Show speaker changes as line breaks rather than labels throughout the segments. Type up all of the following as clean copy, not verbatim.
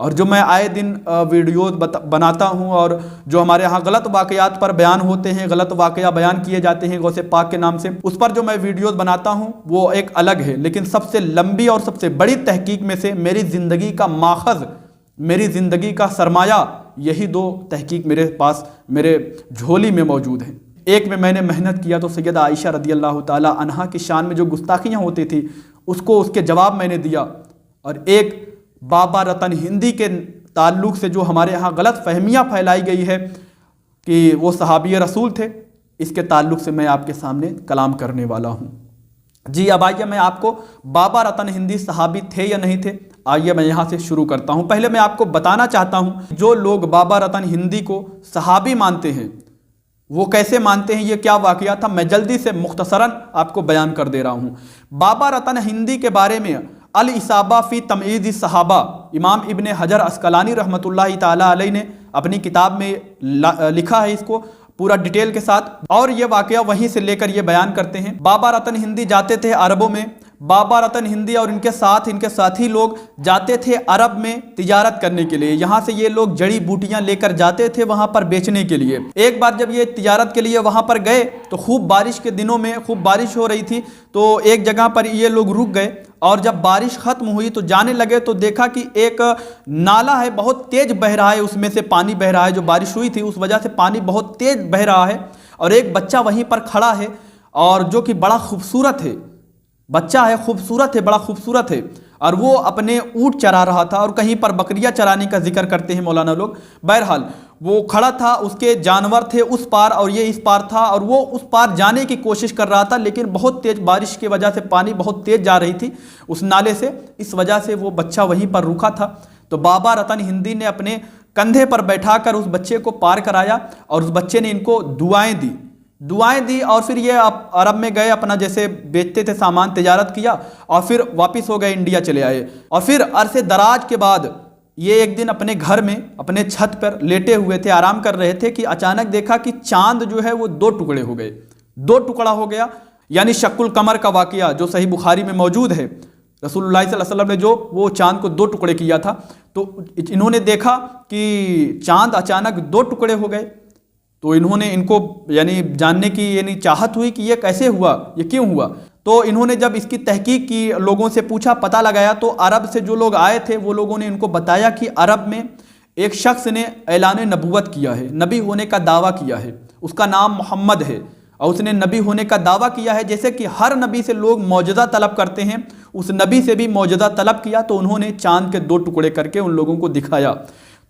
اور جو میں آئے دن ویڈیوز بناتا ہوں اور جو ہمارے ہاں غلط واقعات پر بیان ہوتے ہیں، غلط واقعہ بیان کیے جاتے ہیں غوث پاک کے نام سے، اس پر جو میں ویڈیوز بناتا ہوں وہ ایک الگ ہے، لیکن سب سے لمبی اور سب سے بڑی تحقیق میں سے میری زندگی کا ماخذ، میری زندگی کا سرمایہ، یہی 2 تحقیق میرے پاس، میرے جھولی میں موجود ہیں۔ ایک میں نے محنت کیا تو سیدہ عائشہ رضی اللہ تعالی عنہا کی شان میں جو گستاخیاں ہوتی تھی اس کے جواب میں نے دیا، اور ایک بابا رتن ہندی کے تعلق سے جو ہمارے ہاں غلط فہمیاں پھیلائی گئی ہے کہ وہ صحابی رسول تھے، اس کے تعلق سے میں آپ کے سامنے کلام کرنے والا ہوں۔ جی اب آئیے میں آپ کو بابا رتن ہندی صحابی تھے یا نہیں تھے، آئیے میں یہاں سے شروع کرتا ہوں۔ پہلے میں آپ کو بتانا چاہتا ہوں جو لوگ بابا رتن ہندی کو صحابی مانتے ہیں وہ کیسے مانتے ہیں، یہ کیا واقعہ تھا، میں جلدی سے مختصراً آپ کو بیان کر دے رہا ہوں۔ بابا رتن ہندی کے بارے میں الاصابہ فی تمییز الصحابہ امام ابن حجر عسقلانی رحمۃ اللہ تعالی علیہ نے اپنی کتاب میں لکھا ہے، اس کو پورا ڈیٹیل کے ساتھ، اور یہ واقعہ وہیں سے لے کر یہ بیان کرتے ہیں۔ بابا رتن ہندی جاتے تھے عربوں میں، بابا رتن ہندی اور ان کے ساتھی لوگ جاتے تھے عرب میں تجارت کرنے کے لیے۔ یہاں سے یہ لوگ جڑی بوٹیاں لے کر جاتے تھے وہاں پر بیچنے کے لیے۔ ایک بار جب یہ تجارت کے لیے وہاں پر گئے تو خوب بارش کے دنوں میں خوب بارش ہو رہی تھی، تو ایک جگہ پر یہ لوگ رک گئے، اور جب بارش ختم ہوئی تو جانے لگے تو دیکھا کہ ایک نالا ہے، بہت تیز بہہ رہا ہے، اس میں سے پانی بہہ رہا ہے، جو بارش ہوئی تھی اس وجہ سے پانی بہت تیز بہہ رہا ہے، اور ایک بچہ وہیں پر کھڑا ہے، اور جو کہ بڑا خوبصورت ہے، بچہ ہے، خوبصورت ہے، بڑا خوبصورت ہے، اور وہ اپنے اونٹ چرا رہا تھا، اور کہیں پر بکریاں چرانے کا ذکر کرتے ہیں مولانا لوگ۔ بہرحال وہ کھڑا تھا، اس کے جانور تھے اس پار اور یہ اس پار تھا، اور وہ اس پار جانے کی کوشش کر رہا تھا، لیکن بہت تیز بارش کی وجہ سے پانی بہت تیز جا رہی تھی اس نالے سے، اس وجہ سے وہ بچہ وہیں پر رکا تھا۔ تو بابا رتن ہندی نے اپنے کندھے پر بیٹھا کر اس بچے کو پار کرایا، اور اس بچے نے ان کو دعائیں دی، اور پھر یہ عرب میں گئے، اپنا جیسے بیچتے تھے سامان، تجارت کیا، اور پھر واپس ہو گئے، انڈیا چلے آئے۔ اور پھر عرصے دراز کے بعد یہ ایک دن اپنے گھر میں اپنے چھت پر لیٹے ہوئے تھے، آرام کر رہے تھے، کہ اچانک دیکھا کہ چاند جو ہے وہ 2 ٹکڑے ہو گئے، 2 ٹکڑا ہو گیا، یعنی شق القمر کا واقعہ جو صحیح بخاری میں موجود ہے، رسول اللہ صلی اللہ علیہ وسلم نے جو وہ چاند کو 2 ٹکڑے کیا تھا، تو انہوں نے دیکھا کہ چاند اچانک 2 ٹکڑے ہو گئے، تو انہوں نے ان کو یعنی جاننے کی چاہت ہوئی کہ یہ کیسے ہوا، یہ کیوں ہوا۔ تو انہوں نے جب اس کی تحقیق کی، لوگوں سے پوچھا، پتہ لگایا، تو عرب سے جو لوگ آئے تھے وہ لوگوں نے ان کو بتایا کہ عرب میں ایک شخص نے اعلان نبوت کیا ہے، نبی ہونے کا دعویٰ کیا ہے، اس کا نام محمد ہے، اور اس نے نبی ہونے کا دعویٰ کیا ہے، جیسے کہ ہر نبی سے لوگ معجزہ طلب کرتے ہیں، اس نبی سے بھی معجزہ طلب کیا، تو انہوں نے چاند کے 2 ٹکڑے کر کے ان لوگوں کو دکھایا۔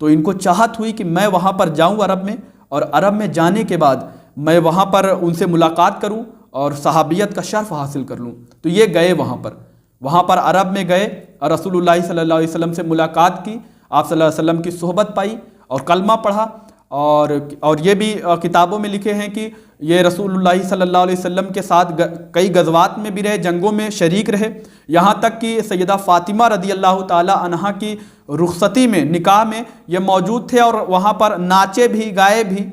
تو ان کو چاہت ہوئی کہ میں وہاں پر جاؤں عرب میں، اور عرب میں جانے کے بعد میں وہاں پر ان سے ملاقات کروں اور صحابیت کا شرف حاصل کر لوں۔ تو یہ گئے وہاں پر عرب میں گئے، اور رسول اللہ صلی اللہ علیہ وسلم سے ملاقات کی، آپ صلی اللہ علیہ وسلم کی صحبت پائی اور کلمہ پڑھا، اور یہ بھی کتابوں میں لکھے ہیں کہ یہ رسول اللہ صلی اللہ علیہ وسلم کے ساتھ کئی غزوات میں بھی رہے، جنگوں میں شریک رہے، یہاں تک کہ سیدہ فاطمہ رضی اللہ تعالی عنہا کی رخصتی میں، نکاح میں یہ موجود تھے، اور وہاں پر ناچے بھی، گائے بھی۔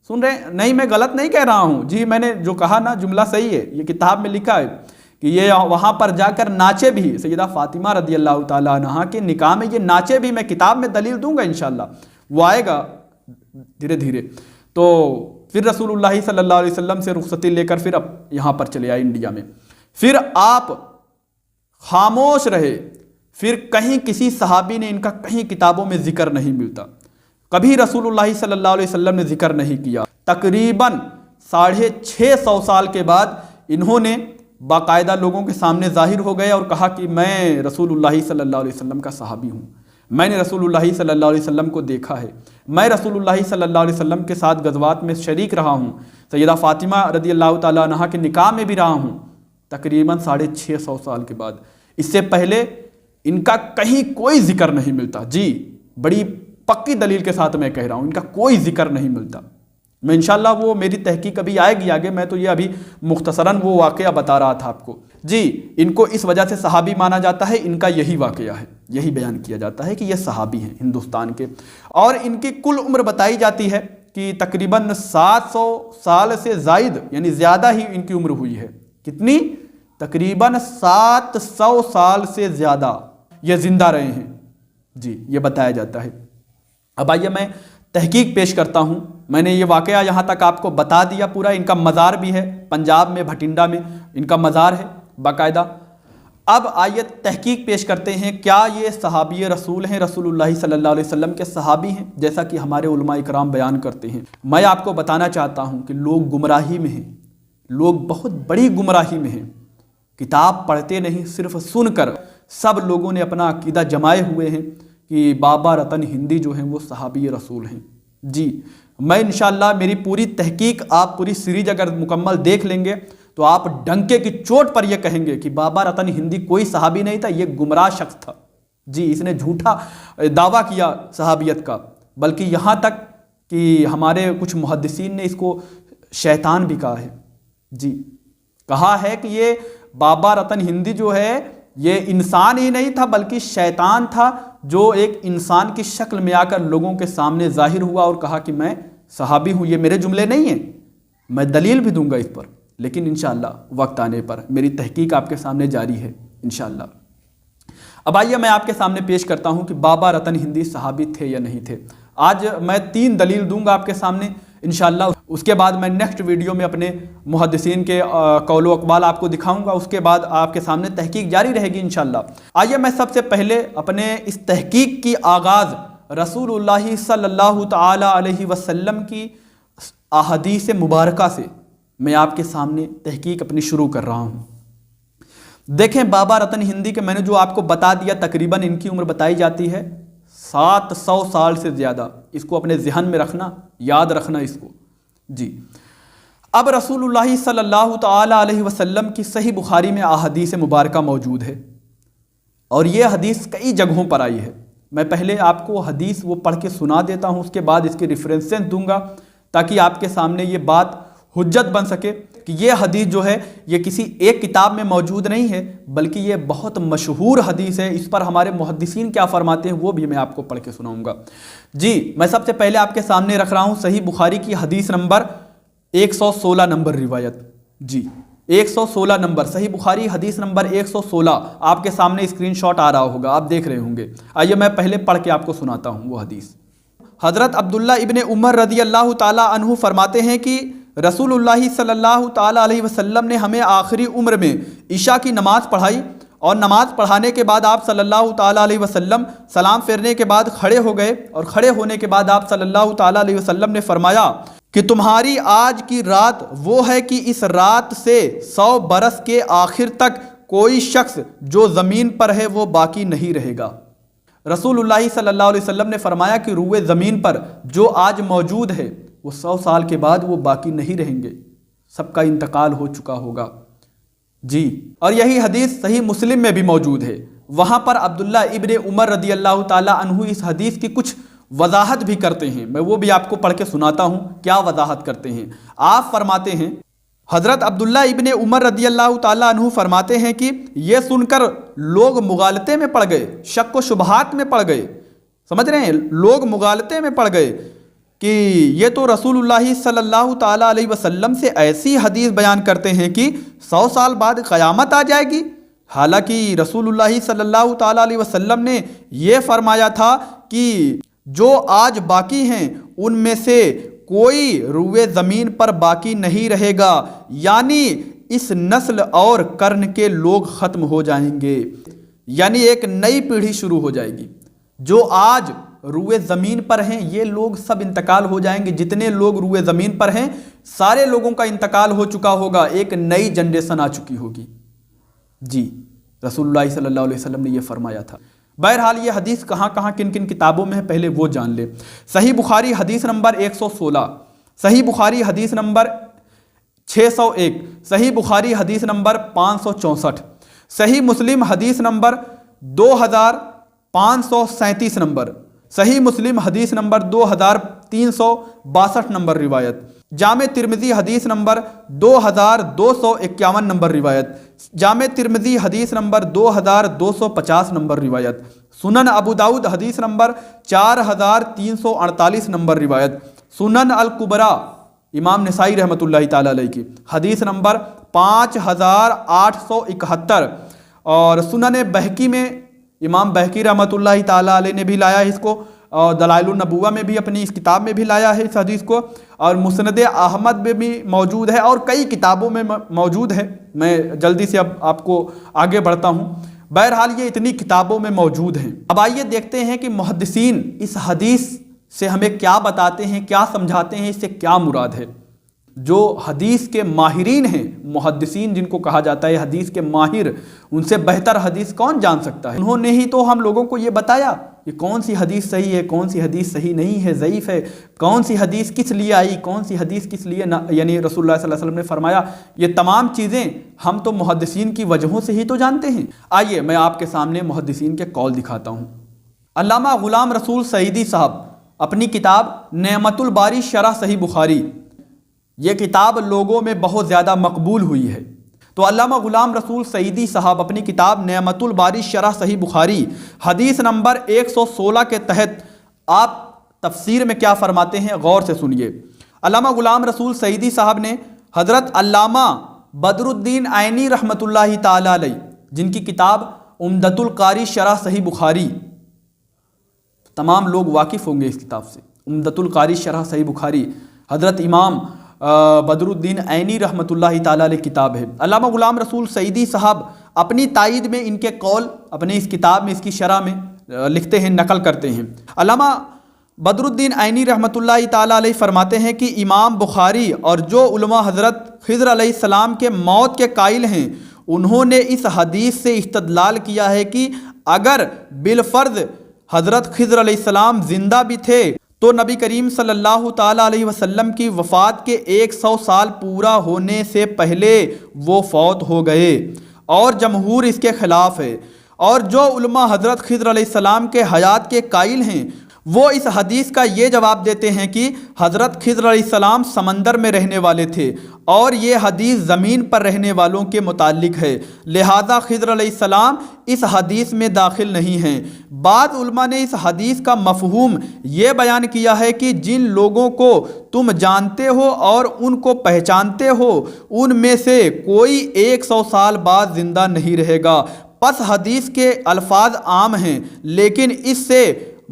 سن رہے ہیں؟ نہیں، میں غلط نہیں کہہ رہا ہوں جی، میں نے جو کہا نا جملہ صحیح ہے، یہ کتاب میں لکھا ہے کہ یہ وہاں پر جا کر ناچے بھی، سیدہ فاطمہ رضی اللہ تعالی عنہا کے نکاح میں یہ ناچے بھی۔ میں کتاب میں دلیل دوں گا انشاءاللہ، وہ آئے گا دھیرے دھیرے۔ تو پھر رسول اللہ صلی اللہ علیہ وسلم سے رخصتی لے کر پھر اب یہاں پر چلے آئے انڈیا میں۔ پھر آپ خاموش رہے، پھر کہیں کسی صحابی نے ان کا کہیں کتابوں میں ذکر نہیں ملتا، کبھی رسول اللہ صلی اللہ علیہ وسلم نے ذکر نہیں کیا۔ تقریباً 650 سال کے بعد انہوں نے باقاعدہ لوگوں کے سامنے ظاہر ہو گئے اور کہا کہ میں رسول اللہ صلی اللہ علیہ وسلم کا صحابی ہوں، میں نے رسول اللہ صلی اللہ علیہ وسلم کو دیکھا ہے، میں رسول اللہ صلی اللہ علیہ وسلم کے ساتھ غزوات میں شریک رہا ہوں، سیدہ فاطمہ رضی اللہ تعالیٰ عنہا کے نکاح میں بھی رہا ہوں۔ تقریباً 650 سال کے بعد، اس سے پہلے ان کا کہیں کوئی ذکر نہیں ملتا۔ جی بڑی پکی دلیل کے ساتھ میں کہہ رہا ہوں، ان کا کوئی ذکر نہیں ملتا۔ میں انشاءاللہ وہ میری تحقیق ابھی آئے گی آگے، میں تو یہ ابھی مختصراً وہ واقعہ بتا رہا تھا آپ کو۔ جی ان کو اس وجہ سے صحابی مانا جاتا ہے، ان کا یہی واقعہ ہے، یہی بیان کیا جاتا ہے کہ یہ صحابی ہیں ہندوستان کے، اور ان کی کل عمر بتائی جاتی ہے کہ تقریباً 700 سال سے زائد، یعنی زیادہ ہی ان کی عمر ہوئی ہے۔ کتنی؟ تقریباً 700 سال سے زیادہ یہ زندہ رہے ہیں، جی یہ بتایا جاتا ہے۔ اب آئیے میں تحقیق پیش کرتا ہوں۔ میں نے یہ واقعہ یہاں تک آپ کو بتا دیا پورا۔ ان کا مزار بھی ہے پنجاب میں، بھٹنڈا میں ان کا مزار ہے باقاعدہ۔ اب آئیے تحقیق پیش کرتے ہیں، کیا یہ صحابی رسول ہیں، رسول اللہ صلی اللہ علیہ وسلم کے صحابی ہیں جیسا کہ ہمارے علماء اکرام بیان کرتے ہیں؟ میں آپ کو بتانا چاہتا ہوں کہ لوگ گمراہی میں ہیں، لوگ بہت بڑی گمراہی میں ہیں۔ کتاب پڑھتے نہیں، صرف سن کر سب لوگوں نے اپنا عقیدہ جمائے ہوئے ہیں کہ بابا رتن ہندی جو ہیں وہ صحابی رسول ہیں۔ جی میں انشاءاللہ میری پوری تحقیق، آپ پوری سیریز اگر مکمل دیکھ لیں گے تو آپ ڈنکے کی چوٹ پر یہ کہیں گے کہ بابا رتن ہندی کوئی صحابی نہیں تھا، یہ گمراہ شخص تھا۔ جی اس نے جھوٹا دعویٰ کیا صحابیت کا، بلکہ یہاں تک کہ ہمارے کچھ محدثین نے اس کو شیطان بھی کہا ہے۔ جی کہا ہے کہ یہ بابا رتن ہندی جو ہے یہ انسان ہی نہیں تھا بلکہ شیطان تھا، جو ایک انسان کی شکل میں آ کر لوگوں کے سامنے ظاہر ہوا اور کہا کہ میں صحابی ہوں۔ یہ میرے جملے نہیں ہیں، میں دلیل بھی دوں گا اس پر، لیکن انشاءاللہ وقت آنے پر میری تحقیق آپ کے سامنے جاری ہے انشاءاللہ۔ اب آئیے میں آپ کے سامنے پیش کرتا ہوں کہ بابا رتن ہندی صحابی تھے یا نہیں تھے۔ آج میں 3 دلیل دوں گا آپ کے سامنے انشاءاللہ، اس کے بعد میں نیکسٹ ویڈیو میں اپنے محدثین کے قول و اقوال آپ کو دکھاؤں گا، اس کے بعد آپ کے سامنے تحقیق جاری رہے گی انشاءاللہ۔ آئیے میں سب سے پہلے اپنے اس تحقیق کی آغاز رسول اللہ صلی اللہ تعالی علیہ وسلم کی احادیث مبارکہ سے میں آپ کے سامنے تحقیق اپنی شروع کر رہا ہوں۔ دیکھیں بابا رتن ہندی کے میں نے جو آپ کو بتا دیا، تقریباً ان کی عمر بتائی جاتی ہے 700 سال سے زیادہ۔ اس کو اپنے ذہن میں رکھنا، یاد رکھنا اس کو۔ جی اب رسول اللہ صلی اللہ تعالی علیہ وسلم کی صحیح بخاری میں احادیث مبارکہ موجود ہے، اور یہ حدیث کئی جگہوں پر آئی ہے۔ میں پہلے آپ کو حدیث وہ پڑھ کے سنا دیتا ہوں، اس کے بعد اس کے ریفرنسز دوں گا تاکہ آپ کے سامنے یہ بات حجت بن سکے کہ یہ حدیث جو ہے یہ کسی ایک کتاب میں موجود نہیں ہے بلکہ یہ بہت مشہور حدیث ہے۔ اس پر ہمارے محدثین کیا فرماتے ہیں وہ بھی میں آپ کو پڑھ کے سناؤں گا۔ جی میں سب سے پہلے آپ کے سامنے رکھ رہا ہوں صحیح بخاری کی حدیث نمبر 116 نمبر روایت۔ جی 116 نمبر صحیح بخاری حدیث نمبر 116 آپ کے سامنے اسکرین شاٹ آ رہا ہوگا، آپ دیکھ رہے ہوں گے۔ آئیے میں پہلے پڑھ کے آپ کو سناتا ہوں وہ حدیث۔ حضرت عبداللہ ابن عمر رضی اللہ تعالی عنہ فرماتے ہیں کہ رسول اللہ صلی اللہ تعالی علیہ وسلم نے ہمیں آخری عمر میں عشاء کی نماز پڑھائی، اور نماز پڑھانے کے بعد آپ صلی اللہ تعالی علیہ وسلم سلام پھیرنے کے بعد کھڑے ہو گئے، اور کھڑے ہونے کے بعد آپ صلی اللہ تعالی علیہ وسلم نے فرمایا کہ تمہاری آج کی رات وہ ہے کہ اس رات سے 100 برس کے آخر تک کوئی شخص جو زمین پر ہے وہ باقی نہیں رہے گا۔ رسول اللہ صلی اللہ علیہ وسلم نے فرمایا کہ روئے زمین پر جو آج موجود ہے وہ 100 سال کے بعد وہ باقی نہیں رہیں گے، سب کا انتقال ہو چکا ہوگا۔ جی اور یہی حدیث صحیح مسلم میں بھی موجود ہے، وہاں پر عبداللہ ابن عمر رضی اللہ تعالی عنہ اس حدیث کی کچھ وضاحت بھی کرتے ہیں، میں وہ بھی آپ کو پڑھ کے سناتا ہوں کیا وضاحت کرتے ہیں۔ آپ فرماتے ہیں، حضرت عبداللہ ابن عمر رضی اللہ تعالی عنہ فرماتے ہیں کہ یہ سن کر لوگ مغالطے میں پڑ گئے، شک و شبہات میں پڑ گئے، سمجھ رہے ہیں، لوگ مغالطے میں پڑ گئے کہ یہ تو رسول اللہ صلی اللہ تعالی علیہ وسلم سے ایسی حدیث بیان کرتے ہیں کہ 100 سال بعد قیامت آ جائے گی، حالانکہ رسول اللہ صلی اللہ تعالی علیہ وسلم نے یہ فرمایا تھا کہ جو آج باقی ہیں ان میں سے کوئی روئے زمین پر باقی نہیں رہے گا، یعنی اس نسل اور قرن کے لوگ ختم ہو جائیں گے، یعنی ایک نئی پیڑھی شروع ہو جائے گی۔ جو آج روئے زمین پر ہیں یہ لوگ سب انتقال ہو جائیں گے، جتنے لوگ روئے زمین پر ہیں سارے لوگوں کا انتقال ہو چکا ہوگا، ایک نئی جنریشن آ چکی ہوگی۔ جی رسول اللہ صلی اللہ علیہ وسلم نے یہ فرمایا تھا۔ بہرحال یہ حدیث کہاں کہاں کن کن کتابوں میں ہے پہلے وہ جان لیں۔ صحیح بخاری حدیث نمبر 116، صحیح بخاری حدیث نمبر 601، صحیح بخاری حدیث نمبر 564، صحیح مسلم حدیث نمبر 2537 نمبر، صحیح مسلم حدیث نمبر 2362 نمبر روایت، جامع ترمذی حدیث نمبر 2251 نمبر روایت، جامع ترمذی حدیث نمبر 2250 نمبر روایت، سنن ابو داؤد حدیث نمبر 4348 نمبر روایت، سنن الکبریٰ امام نسائی رحمۃ اللہ تعالی علیہ کی حدیث نمبر 5871، اور سنن بہقی میں امام بہقی رحمۃ اللہ تعالیٰ علیہ نے بھی لایا ہے اس کو، اور دلائل النبوہ میں بھی اپنی اس کتاب میں بھی لایا ہے اس حدیث کو، اور مسند احمد میں بھی موجود ہے، اور کئی کتابوں میں موجود ہے۔ میں جلدی سے اب آپ کو آگے بڑھتا ہوں۔ بہرحال یہ اتنی کتابوں میں موجود ہیں۔ اب آئیے دیکھتے ہیں کہ محدثین اس حدیث سے ہمیں کیا بتاتے ہیں، کیا سمجھاتے ہیں، اس سے کیا مراد ہے۔ جو حدیث کے ماہرین ہیں، محدثین جن کو کہا جاتا ہے حدیث کے ماہر، ان سے بہتر حدیث کون جان سکتا ہے؟ انہوں نے ہی تو ہم لوگوں کو یہ بتایا کہ کون سی حدیث صحیح ہے، کون سی حدیث صحیح نہیں ہے، ضعیف ہے، کون سی حدیث کس لیے آئی، کون سی حدیث کس لیے نہ، یعنی رسول اللہ صلی اللہ علیہ وسلم نے فرمایا، یہ تمام چیزیں ہم تو محدثین کی وجہوں سے ہی تو جانتے ہیں۔ آئیے میں آپ کے سامنے محدثین کے قول دکھاتا ہوں۔ علامہ غلام رسول سعیدی صاحب اپنی کتاب نعمت الباری شرح صحیح بخاری، یہ کتاب لوگوں میں بہت زیادہ مقبول ہوئی ہے، تو علامہ غلام رسول سعیدی صاحب اپنی کتاب نعمت الباری شرح صحیح بخاری حدیث نمبر 116 کے تحت آپ تفسیر میں کیا فرماتے ہیں، غور سے سنیے۔ علامہ غلام رسول سعیدی صاحب نے حضرت علامہ بدر الدین عینی رحمۃ اللہ تعالی علیہ، جن کی کتاب عمدۃ القاری شرح صحیح بخاری، تمام لوگ واقف ہوں گے اس کتاب سے، عمدۃ القاری شرح صحیح بخاری، حضرت امام بدر الدین عینی رحمۃ اللہ تعالیٰ علیہ کتاب ہے۔ علامہ غلام رسول سعیدی صاحب اپنی تائید میں ان کے قول اپنے اس کتاب میں، اس کی شرح میں لکھتے ہیں، نقل کرتے ہیں۔ علامہ بدر الدین عینی رحمۃ اللہ تعالیٰ علیہ فرماتے ہیں کہ امام بخاری اور جو علماء حضرت خضر علیہ السلام کے موت کے قائل ہیں، انہوں نے اس حدیث سے استدلال کیا ہے کہ اگر بالفرض حضرت خضر علیہ السلام زندہ بھی تھے تو نبی کریم صلی اللہ تعالیٰ علیہ وسلم کی وفات کے 100 سال پورا ہونے سے پہلے وہ فوت ہو گئے، اور جمہور اس کے خلاف ہے۔ اور جو علماء حضرت خضر علیہ السلام کے حیات کے قائل ہیں، وہ اس حدیث کا یہ جواب دیتے ہیں کہ حضرت خضر علیہ السلام سمندر میں رہنے والے تھے، اور یہ حدیث زمین پر رہنے والوں کے متعلق ہے، لہذا خضر علیہ السلام اس حدیث میں داخل نہیں ہیں۔ بعض علماء نے اس حدیث کا مفہوم یہ بیان کیا ہے کہ جن لوگوں کو تم جانتے ہو اور ان کو پہچانتے ہو، ان میں سے کوئی 100 سال بعد زندہ نہیں رہے گا۔ پس حدیث کے الفاظ عام ہیں، لیکن اس سے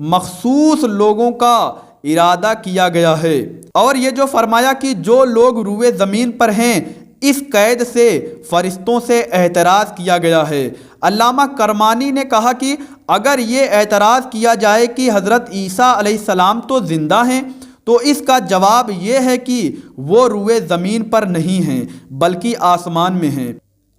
مخصوص لوگوں کا ارادہ کیا گیا ہے۔ اور یہ جو فرمایا کہ جو لوگ روئے زمین پر ہیں، اس قید سے فرشتوں سے اعتراض کیا گیا ہے۔ علامہ کرمانی نے کہا کہ اگر یہ اعتراض کیا جائے کہ حضرت عیسیٰ علیہ السلام تو زندہ ہیں، تو اس کا جواب یہ ہے کہ وہ روئے زمین پر نہیں ہیں بلکہ آسمان میں ہیں۔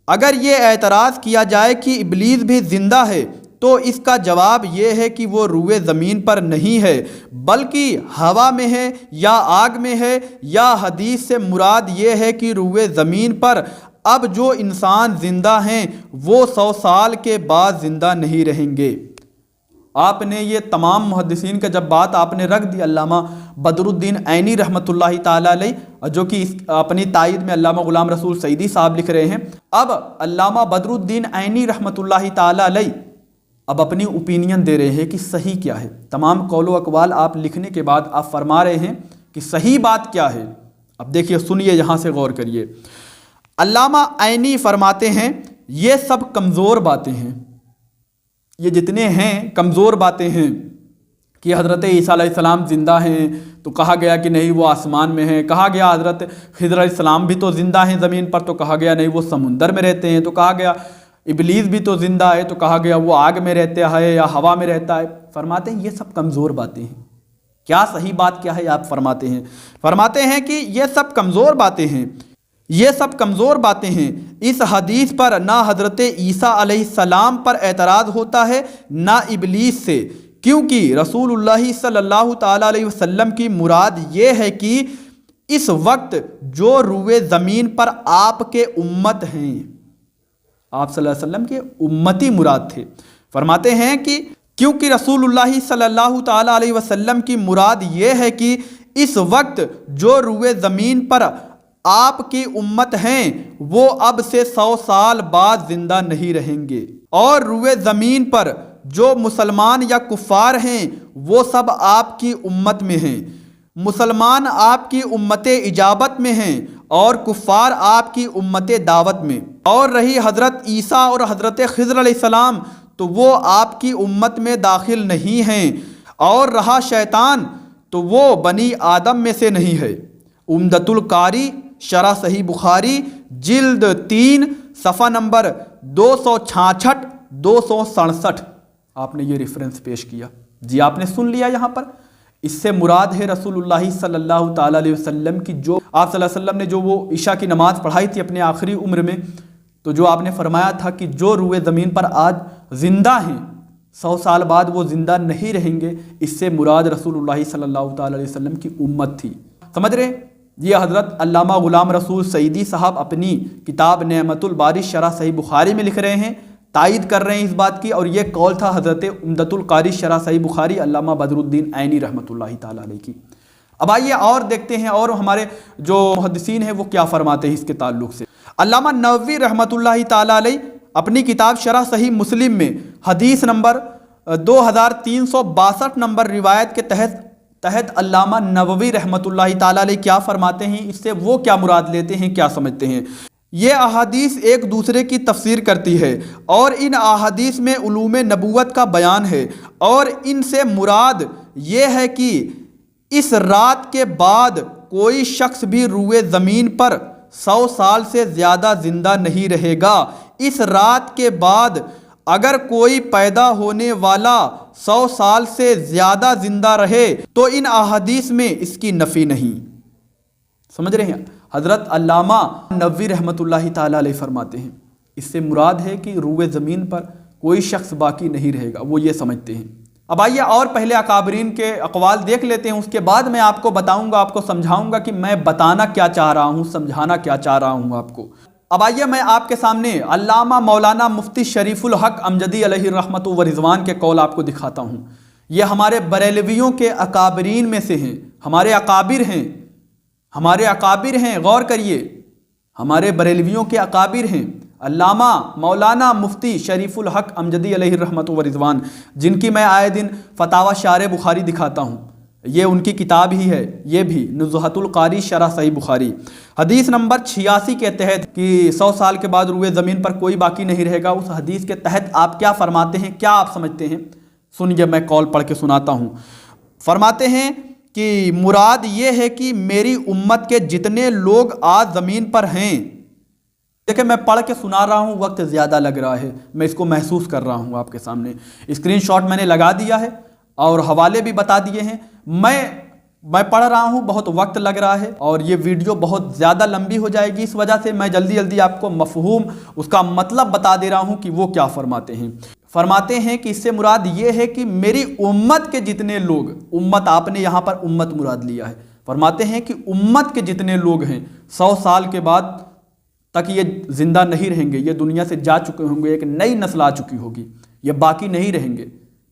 اگر یہ اعتراض کیا جائے کہ ابلیس بھی زندہ ہے، تو اس کا جواب یہ ہے کہ وہ روئے زمین پر نہیں ہے بلکہ ہوا میں ہے یا آگ میں ہے، یا حدیث سے مراد یہ ہے کہ روئے زمین پر اب جو انسان زندہ ہیں وہ 100 سال کے بعد زندہ نہیں رہیں گے۔ آپ نے یہ تمام محدثین کا جب بات آپ نے رکھ دی، علامہ بدر الدین عینی رحمۃ اللہ تعالیٰ علیہ، جو کہ اپنی تائید میں علامہ غلام رسول سعیدی صاحب لکھ رہے ہیں، اب علامہ بدر الدین عینی رحمۃ اللہ تعالیٰ علیہ اب اپنی اوپینین دے رہے ہیں کہ صحیح کیا ہے۔ تمام قول و اقوال آپ لکھنے کے بعد آپ فرما رہے ہیں کہ صحیح بات کیا ہے۔ اب دیکھیے، سنیے، یہاں سے غور کریے۔ علامہ عینی فرماتے ہیں یہ سب کمزور باتیں ہیں، یہ جتنے ہیں کمزور باتیں ہیں کہ حضرت عیسیٰ علیہ السلام زندہ ہیں تو کہا گیا کہ نہیں وہ آسمان میں ہیں، کہا گیا حضرت خضر علیہ السلام بھی تو زندہ ہیں زمین پر تو کہا گیا نہیں وہ سمندر میں رہتے ہیں، تو کہا گیا ابلیس بھی تو زندہ ہے تو کہا گیا وہ آگ میں رہتا ہے یا ہوا میں رہتا ہے۔ فرماتے ہیں یہ سب کمزور باتیں ہیں۔ کیا صحیح بات کیا ہے آپ فرماتے ہیں کہ یہ سب کمزور باتیں ہیں، یہ سب کمزور باتیں ہیں۔ اس حدیث پر نہ حضرت عیسیٰ علیہ السلام پر اعتراض ہوتا ہے نہ ابلیس سے، کیونکہ رسول اللہ صلی اللہ تعالیٰ علیہ وسلم کی مراد یہ ہے کہ اس وقت جو روئے زمین پر آپ کے امت ہیں، آپ صلی اللہ علیہ وسلم کے امتی مراد تھے۔ فرماتے ہیں کہ کیونکہ رسول اللہ صلی اللہ تعالیٰ علیہ وسلم کی مراد یہ ہے کہ اس وقت جو روئے زمین پر آپ کی امت ہیں وہ اب سے 100 سال بعد زندہ نہیں رہیں گے، اور روئے زمین پر جو مسلمان یا کفار ہیں وہ سب آپ کی امت میں ہیں۔ مسلمان آپ کی امت اجابت میں ہیں اور کفار آپ کی امت دعوت میں۔ اور رہی حضرت عیسیٰ اور حضرت خضر علیہ السلام، تو وہ آپ کی امت میں داخل نہیں ہیں، اور رہا شیطان تو وہ بنی آدم میں سے نہیں ہے۔ عمدۃ القاری شرح صحیح بخاری جلد 3 صفحہ نمبر 266 267 آپ نے یہ ریفرنس پیش کیا۔ جی آپ نے سن لیا، یہاں پر اس سے مراد ہے رسول اللہ صلی اللہ تعالیٰ علیہ وسلم کی، جو آپ صلی اللہ علیہ وسلم نے جو وہ عشاء کی نماز پڑھائی تھی اپنے آخری عمر میں، تو جو آپ نے فرمایا تھا کہ جو روئے زمین پر آج زندہ ہیں 100 سال بعد وہ زندہ نہیں رہیں گے، اس سے مراد رسول اللہ صلی اللہ تعالیٰ علیہ وسلم کی امت تھی۔ سمجھ رہے ہیں؟ یہ حضرت علامہ غلام رسول سعیدی صاحب اپنی کتاب نعمت الباری شرح صحیح بخاری میں لکھ رہے ہیں، تائید کر رہے ہیں اس بات کی، اور یہ قول تھا حضرت عمدۃ القاری شرح صحیح بخاری علامہ بدر الدین عینی رحمۃ اللہ تعالیٰ علیہ کی۔ اب آئیے اور دیکھتے ہیں اور ہمارے جو محدثین ہیں وہ کیا فرماتے ہیں اس کے تعلق سے۔ علامہ نووی رحمۃ اللہ تعالیٰ علیہ اپنی کتاب شرح صحیح مسلم میں حدیث نمبر 2362 نمبر روایت کے تحت علامہ نووی رحمۃ اللہ تعالیٰ علیہ کیا فرماتے ہیں، اس سے وہ کیا مراد لیتے ہیں، کیا سمجھتے ہیں۔ یہ احادیث ایک دوسرے کی تفسیر کرتی ہے، اور ان احادیث میں علوم نبوت کا بیان ہے، اور ان سے مراد یہ ہے کہ اس رات کے بعد کوئی شخص بھی روئے زمین پر 100 سال سے زیادہ زندہ نہیں رہے گا۔ اس رات کے بعد اگر کوئی پیدا ہونے والا 100 سال سے زیادہ زندہ رہے تو ان احادیث میں اس کی نفی نہیں۔ سمجھ رہے ہیں؟ حضرت علامہ نووی رحمۃ اللہ تعالیٰ علیہ فرماتے ہیں اس سے مراد ہے کہ روئے زمین پر کوئی شخص باقی نہیں رہے گا، وہ یہ سمجھتے ہیں۔ اب آئیے اور پہلے اکابرین کے اقوال دیکھ لیتے ہیں، اس کے بعد میں آپ کو بتاؤں گا، آپ کو سمجھاؤں گا کہ میں بتانا کیا چاہ رہا ہوں، سمجھانا کیا چاہ رہا ہوں آپ کو۔ اب آئیے میں آپ کے سامنے علامہ مولانا مفتی شریف الحق امجدی علیہ رحمت و رضوان کے قول آپ کو دکھاتا ہوں۔ یہ ہمارے بریلویوں کے اکابرین میں سے ہیں، ہمارے اکابر ہیں، ہمارے اکابر ہیں، غور کریے، ہمارے بریلویوں کے اکابر ہیں علامہ مولانا مفتی شریف الحق امجدی علیہ رحمت و رضوان، جن کی میں آئے دن فتاوی شارح بخاری دکھاتا ہوں۔ یہ ان کی کتاب ہی ہے، یہ بھی نزہۃ القاری شرح صحیح بخاری، حدیث نمبر 86 کے تحت کہ 100 سال کے بعد روئے زمین پر کوئی باقی نہیں رہے گا، اس حدیث کے تحت آپ کیا فرماتے ہیں، کیا آپ سمجھتے ہیں؟ سنیے، میں قول پڑھ کے سناتا ہوں۔ فرماتے ہیں کہ مراد یہ ہے کہ میری امت کے جتنے لوگ آج زمین پر ہیں، دیکھیں میں پڑھ کے سنا رہا ہوں، وقت زیادہ لگ رہا ہے، میں اس کو محسوس کر رہا ہوں آپ کے سامنے، اسکرین شاٹ میں نے لگا دیا ہے اور حوالے بھی بتا دیے ہیں۔ میں پڑھ رہا ہوں، بہت وقت لگ رہا ہے اور یہ ویڈیو بہت زیادہ لمبی ہو جائے گی، اس وجہ سے میں جلدی آپ کو مفہوم اس کا مطلب بتا دے رہا ہوں کہ وہ کیا فرماتے ہیں۔ فرماتے ہیں کہ اس سے مراد یہ ہے کہ میری امت کے جتنے لوگ، امت آپ نے یہاں پر امت مراد لیا ہے، فرماتے ہیں کہ امت کے جتنے لوگ ہیں 100 سال کے بعد تک یہ زندہ نہیں رہیں گے، یہ دنیا سے جا چکے ہوں گے، ایک نئی نسل آ چکی ہوگی، یہ باقی نہیں رہیں گے۔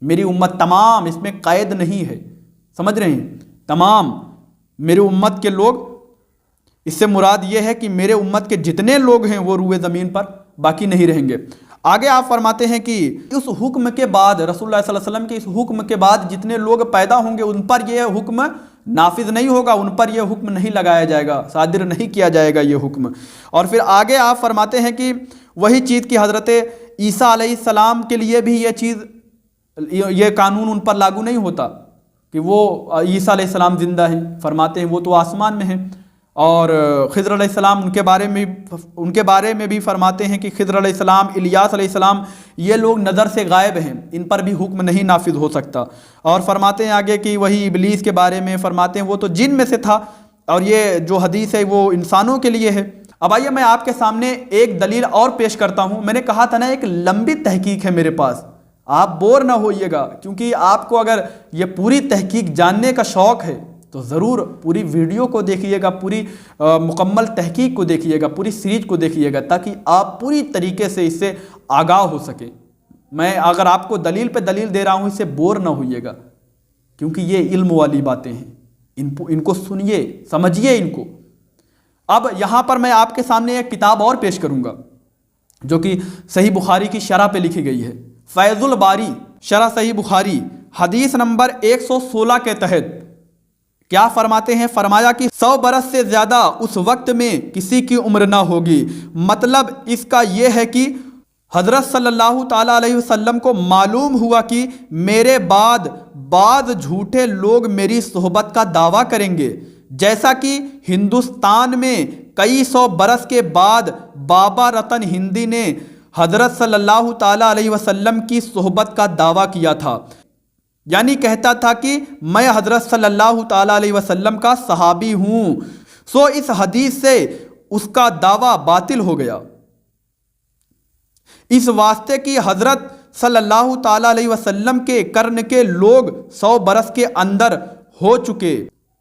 میری امت تمام، اس میں قید نہیں ہے، سمجھ رہے ہیں؟ تمام میری امت کے لوگ، اس سے مراد یہ ہے کہ میرے امت کے جتنے لوگ ہیں وہ روئے زمین پر باقی نہیں رہیں گے۔ آگے آپ فرماتے ہیں کہ اس حکم کے بعد، رسول اللہ صلی اللہ علیہ وسلم کے اس حکم کے بعد جتنے لوگ پیدا ہوں گے ان پر یہ حکم نافذ نہیں ہوگا، ان پر یہ حکم نہیں لگایا جائے گا، صادر نہیں کیا جائے گا یہ حکم۔ اور پھر آگے آپ فرماتے ہیں کہ وہی چیز کی حضرت عیسیٰ علیہ السلام کے لیے بھی یہ قانون ان پر لاگو نہیں ہوتا کہ وہ عیسیٰ علیہ السلام زندہ ہیں، فرماتے ہیں وہ تو آسمان میں ہیں۔ اور خضر علیہ السلام ان کے بارے میں بھی فرماتے ہیں کہ خضر علیہ السلام، الیاس علیہ السلام، یہ لوگ نظر سے غائب ہیں، ان پر بھی حکم نہیں نافذ ہو سکتا۔ اور فرماتے ہیں آگے کہ وہی ابلیس کے بارے میں فرماتے ہیں وہ تو جن میں سے تھا، اور یہ جو حدیث ہے وہ انسانوں کے لیے ہے۔ اب آئیے میں آپ کے سامنے ایک دلیل اور پیش کرتا ہوں۔ میں نے کہا تھا نا ایک لمبی تحقیق ہے میرے پاس، آپ بور نہ ہوئیے گا، کیونکہ آپ کو اگر یہ پوری تحقیق جاننے کا شوق ہے تو ضرور پوری ویڈیو کو دیکھیے گا، پوری مکمل تحقیق کو دیکھیے گا، پوری سیریز کو دیکھیے گا، تاکہ آپ پوری طریقے سے اس سے آگاہ ہو سکیں۔ میں اگر آپ کو دلیل پہ دلیل دے رہا ہوں، اس سے بور نہ ہوئیے گا، کیونکہ یہ علم والی باتیں ہیں، ان کو سنیے، سمجھیے ان کو۔ اب یہاں پر میں آپ کے سامنے ایک کتاب اور پیش کروں گا جو کہ صحیح بخاری کی شرح پہ لکھی گئی ہے، فیض الباری شرح صحیح بخاری، حدیث نمبر 116 کے تحت کیا فرماتے ہیں؟ فرمایا کہ 100 برس سے زیادہ اس وقت میں کسی کی عمر نہ ہوگی۔ مطلب اس کا یہ ہے کہ حضرت صلی اللہ تعالیٰ علیہ وسلم کو معلوم ہوا کہ میرے بعد بعض جھوٹے لوگ میری صحبت کا دعویٰ کریں گے، جیسا کہ ہندوستان میں کئی سو برس کے بعد بابا رتن ہندی نے حضرت صلی اللہ تعالیٰ علیہ وسلم کی صحبت کا دعویٰ کیا تھا، یعنی کہتا تھا کہ میں حضرت صلی اللہ تعالیٰ علیہ وسلم کا صحابی ہوں، سو اس حدیث سے اس کا دعویٰ باطل ہو گیا، اس واسطے کہ حضرت صلی اللہ تعالیٰ علیہ وسلم کے قرن کے لوگ 100 برس کے اندر ہو چکے۔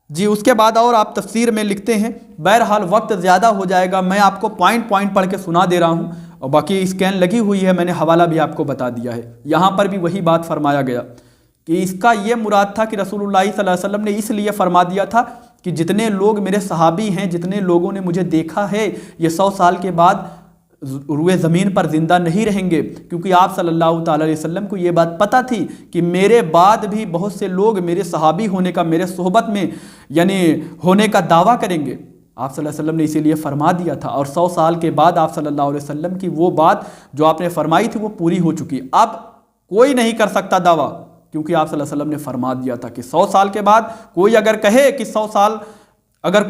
جی اس کے بعد اور آپ تفسیر میں لکھتے ہیں، بہرحال وقت زیادہ ہو جائے گا، میں آپ کو پوائنٹ پڑھ کے سنا دے رہا ہوں، اور باقی اسکین لگی ہوئی ہے، میں نے حوالہ بھی آپ کو بتا دیا ہے۔ یہاں پر بھی وہی بات فرمایا گیا کہ اس کا یہ مراد تھا کہ رسول اللہ صلی اللہ علیہ وسلم نے اس لیے فرما دیا تھا کہ جتنے لوگ میرے صحابی ہیں، جتنے لوگوں نے مجھے دیکھا ہے، یہ 100 سال کے بعد روئے زمین پر زندہ نہیں رہیں گے، کیونکہ آپ صلی اللہ تعالیٰ علیہ وسلم کو یہ بات پتہ تھی کہ میرے بعد بھی بہت سے لوگ میرے صحابی ہونے کا، میرے صحبت میں یعنی ہونے کا دعویٰ کریں گے۔ آپ صلی اللہ علیہ وسلم نے اسی لیے فرما دیا تھا، اور 100 سال کے بعد آپ صلی اللہ علیہ وسلم کی وہ بات جو آپ نے فرمائی تھی وہ پوری ہو چکی۔ اب کوئی نہیں کر سکتا دعویٰ، کیونکہ آپ صلی اللہ علیہ وسلم نے فرما دیا تھا کہ 100 سال کے بعد کوئی اگر کہے کہ 100 سال اگر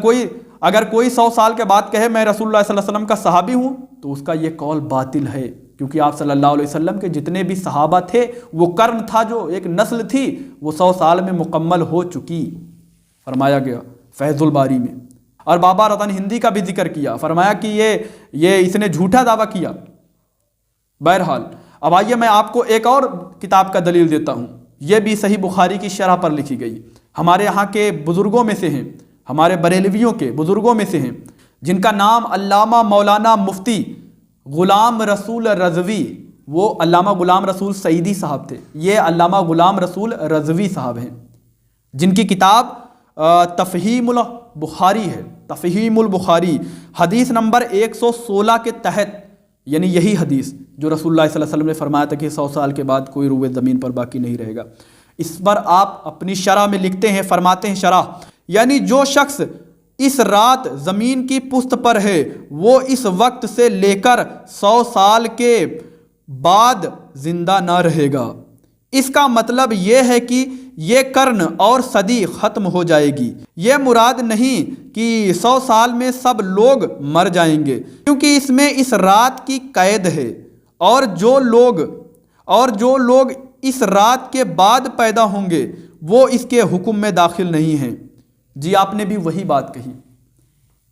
کوئی 100 سال کے بعد کہے میں رسول اللہ صلی اللہ علیہ وسلم کا صحابی ہوں، تو اس کا یہ قول باطل ہے، کیونکہ آپ صلی اللہ علیہ وسلم کے جتنے بھی صحابہ تھے، وہ قرن تھا، جو ایک نسل تھی، وہ 100 سال میں مکمل ہو چکی، فرمایا گیا فیض الباری میں۔ اور بابا رتن ہندی کا بھی ذکر کیا، فرمایا کہ یہ اس نے جھوٹا دعویٰ کیا۔ بہرحال اب آئیے میں آپ کو ایک اور کتاب کا دلیل دیتا ہوں، یہ بھی صحیح بخاری کی شرح پر لکھی گئی، ہمارے یہاں کے بزرگوں میں سے ہیں، ہمارے بریلویوں کے بزرگوں میں سے ہیں، جن کا نام علامہ مولانا مفتی غلام رسول رضوی، وہ علامہ غلام رسول سعیدی صاحب تھے، یہ علامہ غلام رسول رضوی صاحب ہیں، جن کی کتاب تفہیم البخاری ہے، تفہیم البخاری، حدیث نمبر 116 کے تحت، یعنی یہی حدیث جو رسول اللہ صلی اللہ علیہ وسلم نے فرمایا تھا کہ 100 سال کے بعد کوئی روئے زمین پر باقی نہیں رہے گا، اس پر آپ اپنی شرح میں لکھتے ہیں، فرماتے ہیں شرح، یعنی جو شخص اس رات زمین کی پشت پر ہے، وہ اس وقت سے لے کر 100 سال کے بعد زندہ نہ رہے گا۔ اس کا مطلب یہ ہے کہ یہ قرن اور صدی ختم ہو جائے گی۔ یہ مراد نہیں کہ 100 سال میں سب لوگ مر جائیں گے، کیونکہ اس میں اس رات کی قید ہے، اور جو لوگ اس رات کے بعد پیدا ہوں گے وہ اس کے حکم میں داخل نہیں ہیں۔ جی آپ نے بھی وہی بات کہی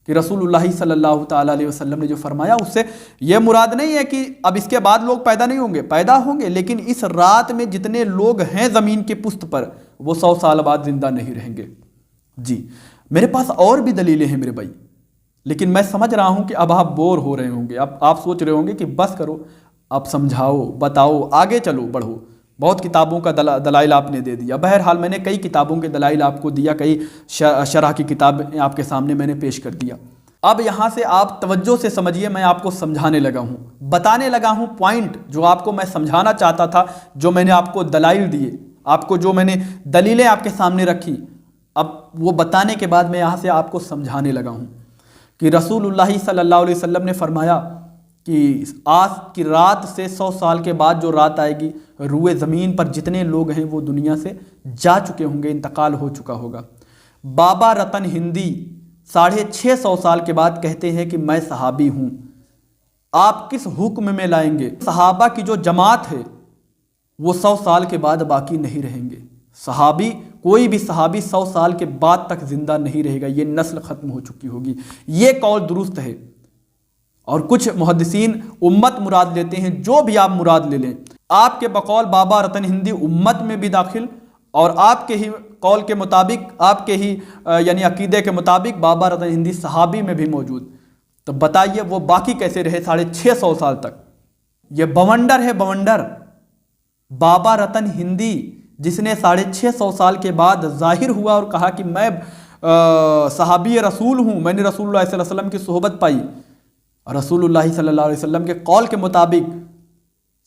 کہ رسول اللہ صلی اللہ تعالیٰ علیہ وسلم نے جو فرمایا، اس سے یہ مراد نہیں ہے کہ اب اس کے بعد لوگ پیدا نہیں ہوں گے، پیدا ہوں گے، لیکن اس رات میں جتنے لوگ ہیں زمین کے پشت پر، وہ 100 سال بعد زندہ نہیں رہیں گے۔ جی میرے پاس اور بھی دلیلیں ہیں میرے بھائی، لیکن میں سمجھ رہا ہوں کہ اب آپ بور ہو رہے ہوں گے، اب آپ سوچ رہے ہوں گے کہ بس کرو، اب سمجھاؤ، بتاؤ، آگے چلو، بڑھو، بہت کتابوں کا دلائل آپ نے دے دیا۔ بہرحال میں نے کئی کتابوں کے دلائل آپ کو دیا، کئی شرح کی کتابیں آپ کے سامنے میں نے پیش کر دیا۔ اب یہاں سے آپ توجہ سے سمجھیے، میں آپ کو سمجھانے لگا ہوں، بتانے لگا ہوں پوائنٹ جو آپ کو میں سمجھانا چاہتا تھا، جو میں نے آپ کو دلائل دیے، آپ کو جو میں نے دلیلیں آپ کے سامنے رکھی، اب وہ بتانے کے بعد میں یہاں سے آپ کو سمجھانے لگا ہوں کہ رسول اللہ صلی اللہ علیہ وسلم نے فرمایا کہ آج کی رات سے 100 سال کے بعد جو رات آئے گی، روئے زمین پر جتنے لوگ ہیں وہ دنیا سے جا چکے ہوں گے، انتقال ہو چکا ہوگا۔ بابا رتن ہندی 650 سال کے بعد کہتے ہیں کہ میں صحابی ہوں، آپ کس حکم میں لائیں گے؟ صحابہ کی جو جماعت ہے وہ 100 سال کے بعد باقی نہیں رہیں گے، صحابی، کوئی بھی صحابی 100 سال کے بعد تک زندہ نہیں رہے گا، یہ نسل ختم ہو چکی ہوگی، یہ قول درست ہے۔ اور کچھ محدثین امت مراد لیتے ہیں، جو بھی آپ مراد لے لیں، آپ کے بقول بابا رتن ہندی امت میں بھی داخل، اور آپ کے ہی قول کے مطابق، آپ کے ہی یعنی عقیدے کے مطابق بابا رتن ہندی صحابی میں بھی موجود، تو بتائیے وہ باقی کیسے رہے 650 سال تک؟ یہ بونڈر ہے، بونڈر، بابا رتن ہندی، جس نے 650 سال کے بعد ظاہر ہوا اور کہا کہ میں صحابی رسول ہوں، میں نے رسول اللہ صلی اللہ علیہ وسلم کی صحبت پائی، رسول اللہ صلی اللہ علیہ وسلم کے قول کے مطابق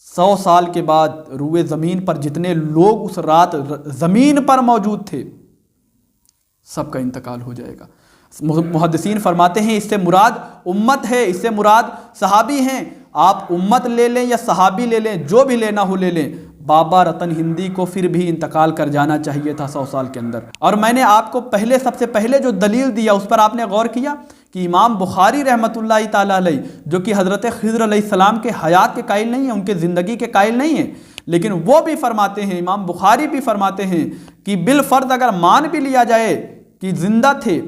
100 سال کے بعد روئے زمین پر جتنے لوگ اس رات زمین پر موجود تھے، سب کا انتقال ہو جائے گا۔ محدثین فرماتے ہیں اس سے مراد امت ہے، اس سے مراد صحابی ہیں۔ آپ امت لے لیں یا صحابی لے لیں، جو بھی لینا ہو لے لیں، بابا رتن ہندی کو پھر بھی انتقال کر جانا چاہیے تھا 100 سال کے اندر۔ اور میں نے آپ کو سب سے پہلے جو دلیل دیا اس پر آپ نے غور کیا کہ امام بخاری رحمۃ اللہ تعالیٰ علیہ، جو کہ حضرت خضر علیہ السلام کے حیات کے قائل نہیں ہیں، ان کے زندگی کے قائل نہیں ہیں، لیکن وہ بھی فرماتے ہیں، امام بخاری بھی فرماتے ہیں کہ بالفرض اگر مان بھی لیا جائے کہ زندہ تھے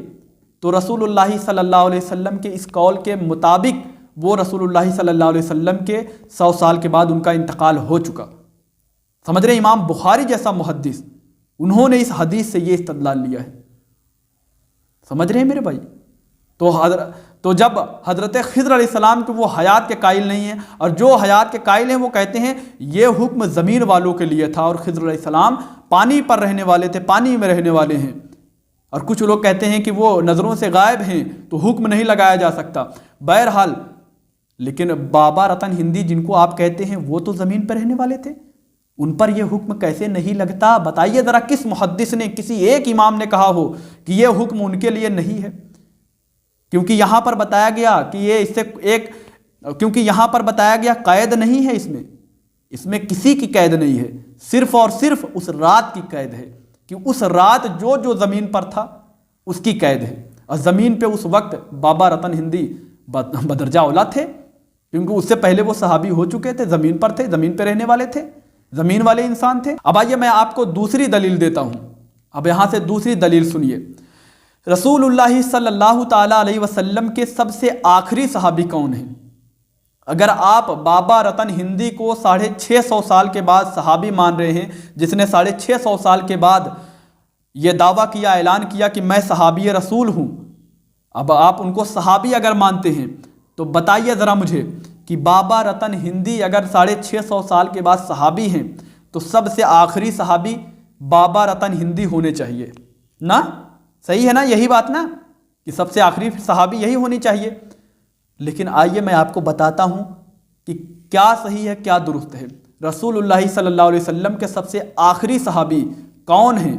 تو رسول اللہ صلی اللہ علیہ وسلم کے اس قول کے مطابق وہ رسول اللہ صلی اللہ علیہ وسلم کے 100 سال کے بعد ان کا انتقال ہو چکا۔ سمجھ رہے ہیں؟ امام بخاری جیسا محدث، انہوں نے اس حدیث سے یہ استدلال لیا ہے۔ سمجھ رہے ہیں میرے بھائی؟ تو جب حضرت خضر علیہ السلام کے وہ حیات کے قائل نہیں ہیں، اور جو حیات کے قائل ہیں وہ کہتے ہیں یہ حکم زمین والوں کے لیے تھا، اور خضر علیہ السلام پانی پر رہنے والے تھے، پانی میں رہنے والے ہیں، اور کچھ لوگ کہتے ہیں کہ وہ نظروں سے غائب ہیں تو حکم نہیں لگایا جا سکتا۔ بہرحال لیکن بابا رتن ہندی جن کو آپ کہتے ہیں وہ تو زمین پر رہنے والے تھے، ان پر یہ حکم کیسے نہیں لگتا؟ بتائیے ذرا، کس محدث نے، کسی ایک امام نے کہا ہو کہ یہ حکم ان کے لیے نہیں ہے؟ کیونکہ یہاں پر بتایا گیا کہ یہ اس سے کیونکہ یہاں پر بتایا گیا قید نہیں ہے، اس میں کسی کی قید نہیں ہے، صرف اور صرف اس رات کی قید ہے کہ اس رات جو زمین پر تھا اس کی قید ہے، اور زمین پہ اس وقت بابا رتن ہندی بدرجہ اولا تھے، کیونکہ اس سے پہلے وہ صحابی ہو چکے تھے، زمین پر تھے، زمین پہ رہنے والے تھے، زمین والے انسان تھے۔ اب آئیے میں آپ کو دوسری دلیل دیتا ہوں، اب یہاں سے دوسری دلیل سنیے۔ رسول اللہ صلی اللہ تعالیٰ علیہ وسلم کے سب سے آخری صحابی کون ہیں؟ اگر آپ بابا رتن ہندی کو 650 سال کے بعد صحابی مان رہے ہیں، جس نے 650 سال کے بعد یہ دعویٰ کیا، اعلان کیا کہ میں صحابی رسول ہوں، اب آپ ان کو صحابی اگر مانتے ہیں تو بتائیے ذرا مجھے کہ بابا رتن ہندی اگر 650 سال کے بعد صحابی ہیں تو سب سے آخری صحابی بابا رتن ہندی ہونے چاہیے نا؟ صحیح ہے نا؟ یہی بات نا کہ سب سے آخری صحابی یہی ہونی چاہیے۔ لیکن آئیے میں آپ کو بتاتا ہوں کہ کیا صحیح ہے، کیا درست ہے۔ رسول اللہ صلی اللہ علیہ وسلم کے سب سے آخری صحابی کون ہیں؟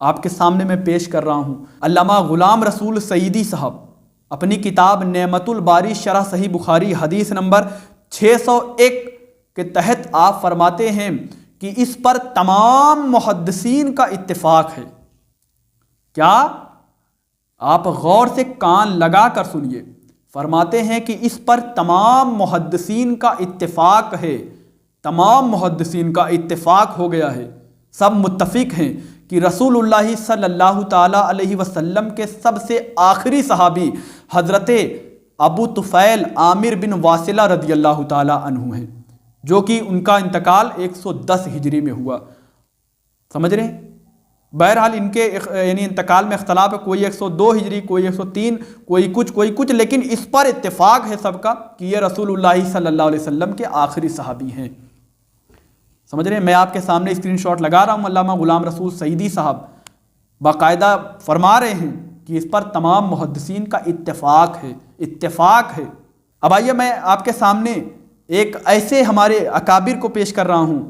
آپ کے سامنے میں پیش کر رہا ہوں۔ علامہ غلام رسول سعیدی صاحب اپنی کتاب نعمت الباری شرح صحیح بخاری حدیث نمبر 601 کے تحت آپ فرماتے ہیں کہ اس پر تمام محدثین کا اتفاق ہے۔ کیا؟ آپ غور سے کان لگا کر سنیے، فرماتے ہیں کہ اس پر تمام محدثین کا اتفاق ہے، تمام محدثین کا اتفاق ہو گیا ہے، سب متفق ہیں کہ رسول اللہ صلی اللہ تعالیٰ علیہ وسلم کے سب سے آخری صحابی حضرت ابو طفیل عامر بن واصلہ رضی اللہ تعالیٰ عنہ ہیں، جو کہ ان کا انتقال 110 ہجری میں ہوا۔ سمجھ رہے ہیں؟ بہرحال ان کے یعنی انتقال میں اختلاف ہے، کوئی 102 ہجری، کوئی 103، کوئی کچھ، لیکن اس پر اتفاق ہے سب کا کہ یہ رسول اللہ صلی اللہ علیہ وسلم کے آخری صحابی ہیں۔ سمجھ رہے ہیں؟ میں آپ کے سامنے اسکرین شاٹ لگا رہا ہوں، علامہ غلام رسول سعیدی صاحب باقاعدہ فرما رہے ہیں کہ اس پر تمام محدثین کا اتفاق ہے۔ اب آئیے میں آپ کے سامنے ایک ایسے ہمارے اکابر کو پیش کر رہا ہوں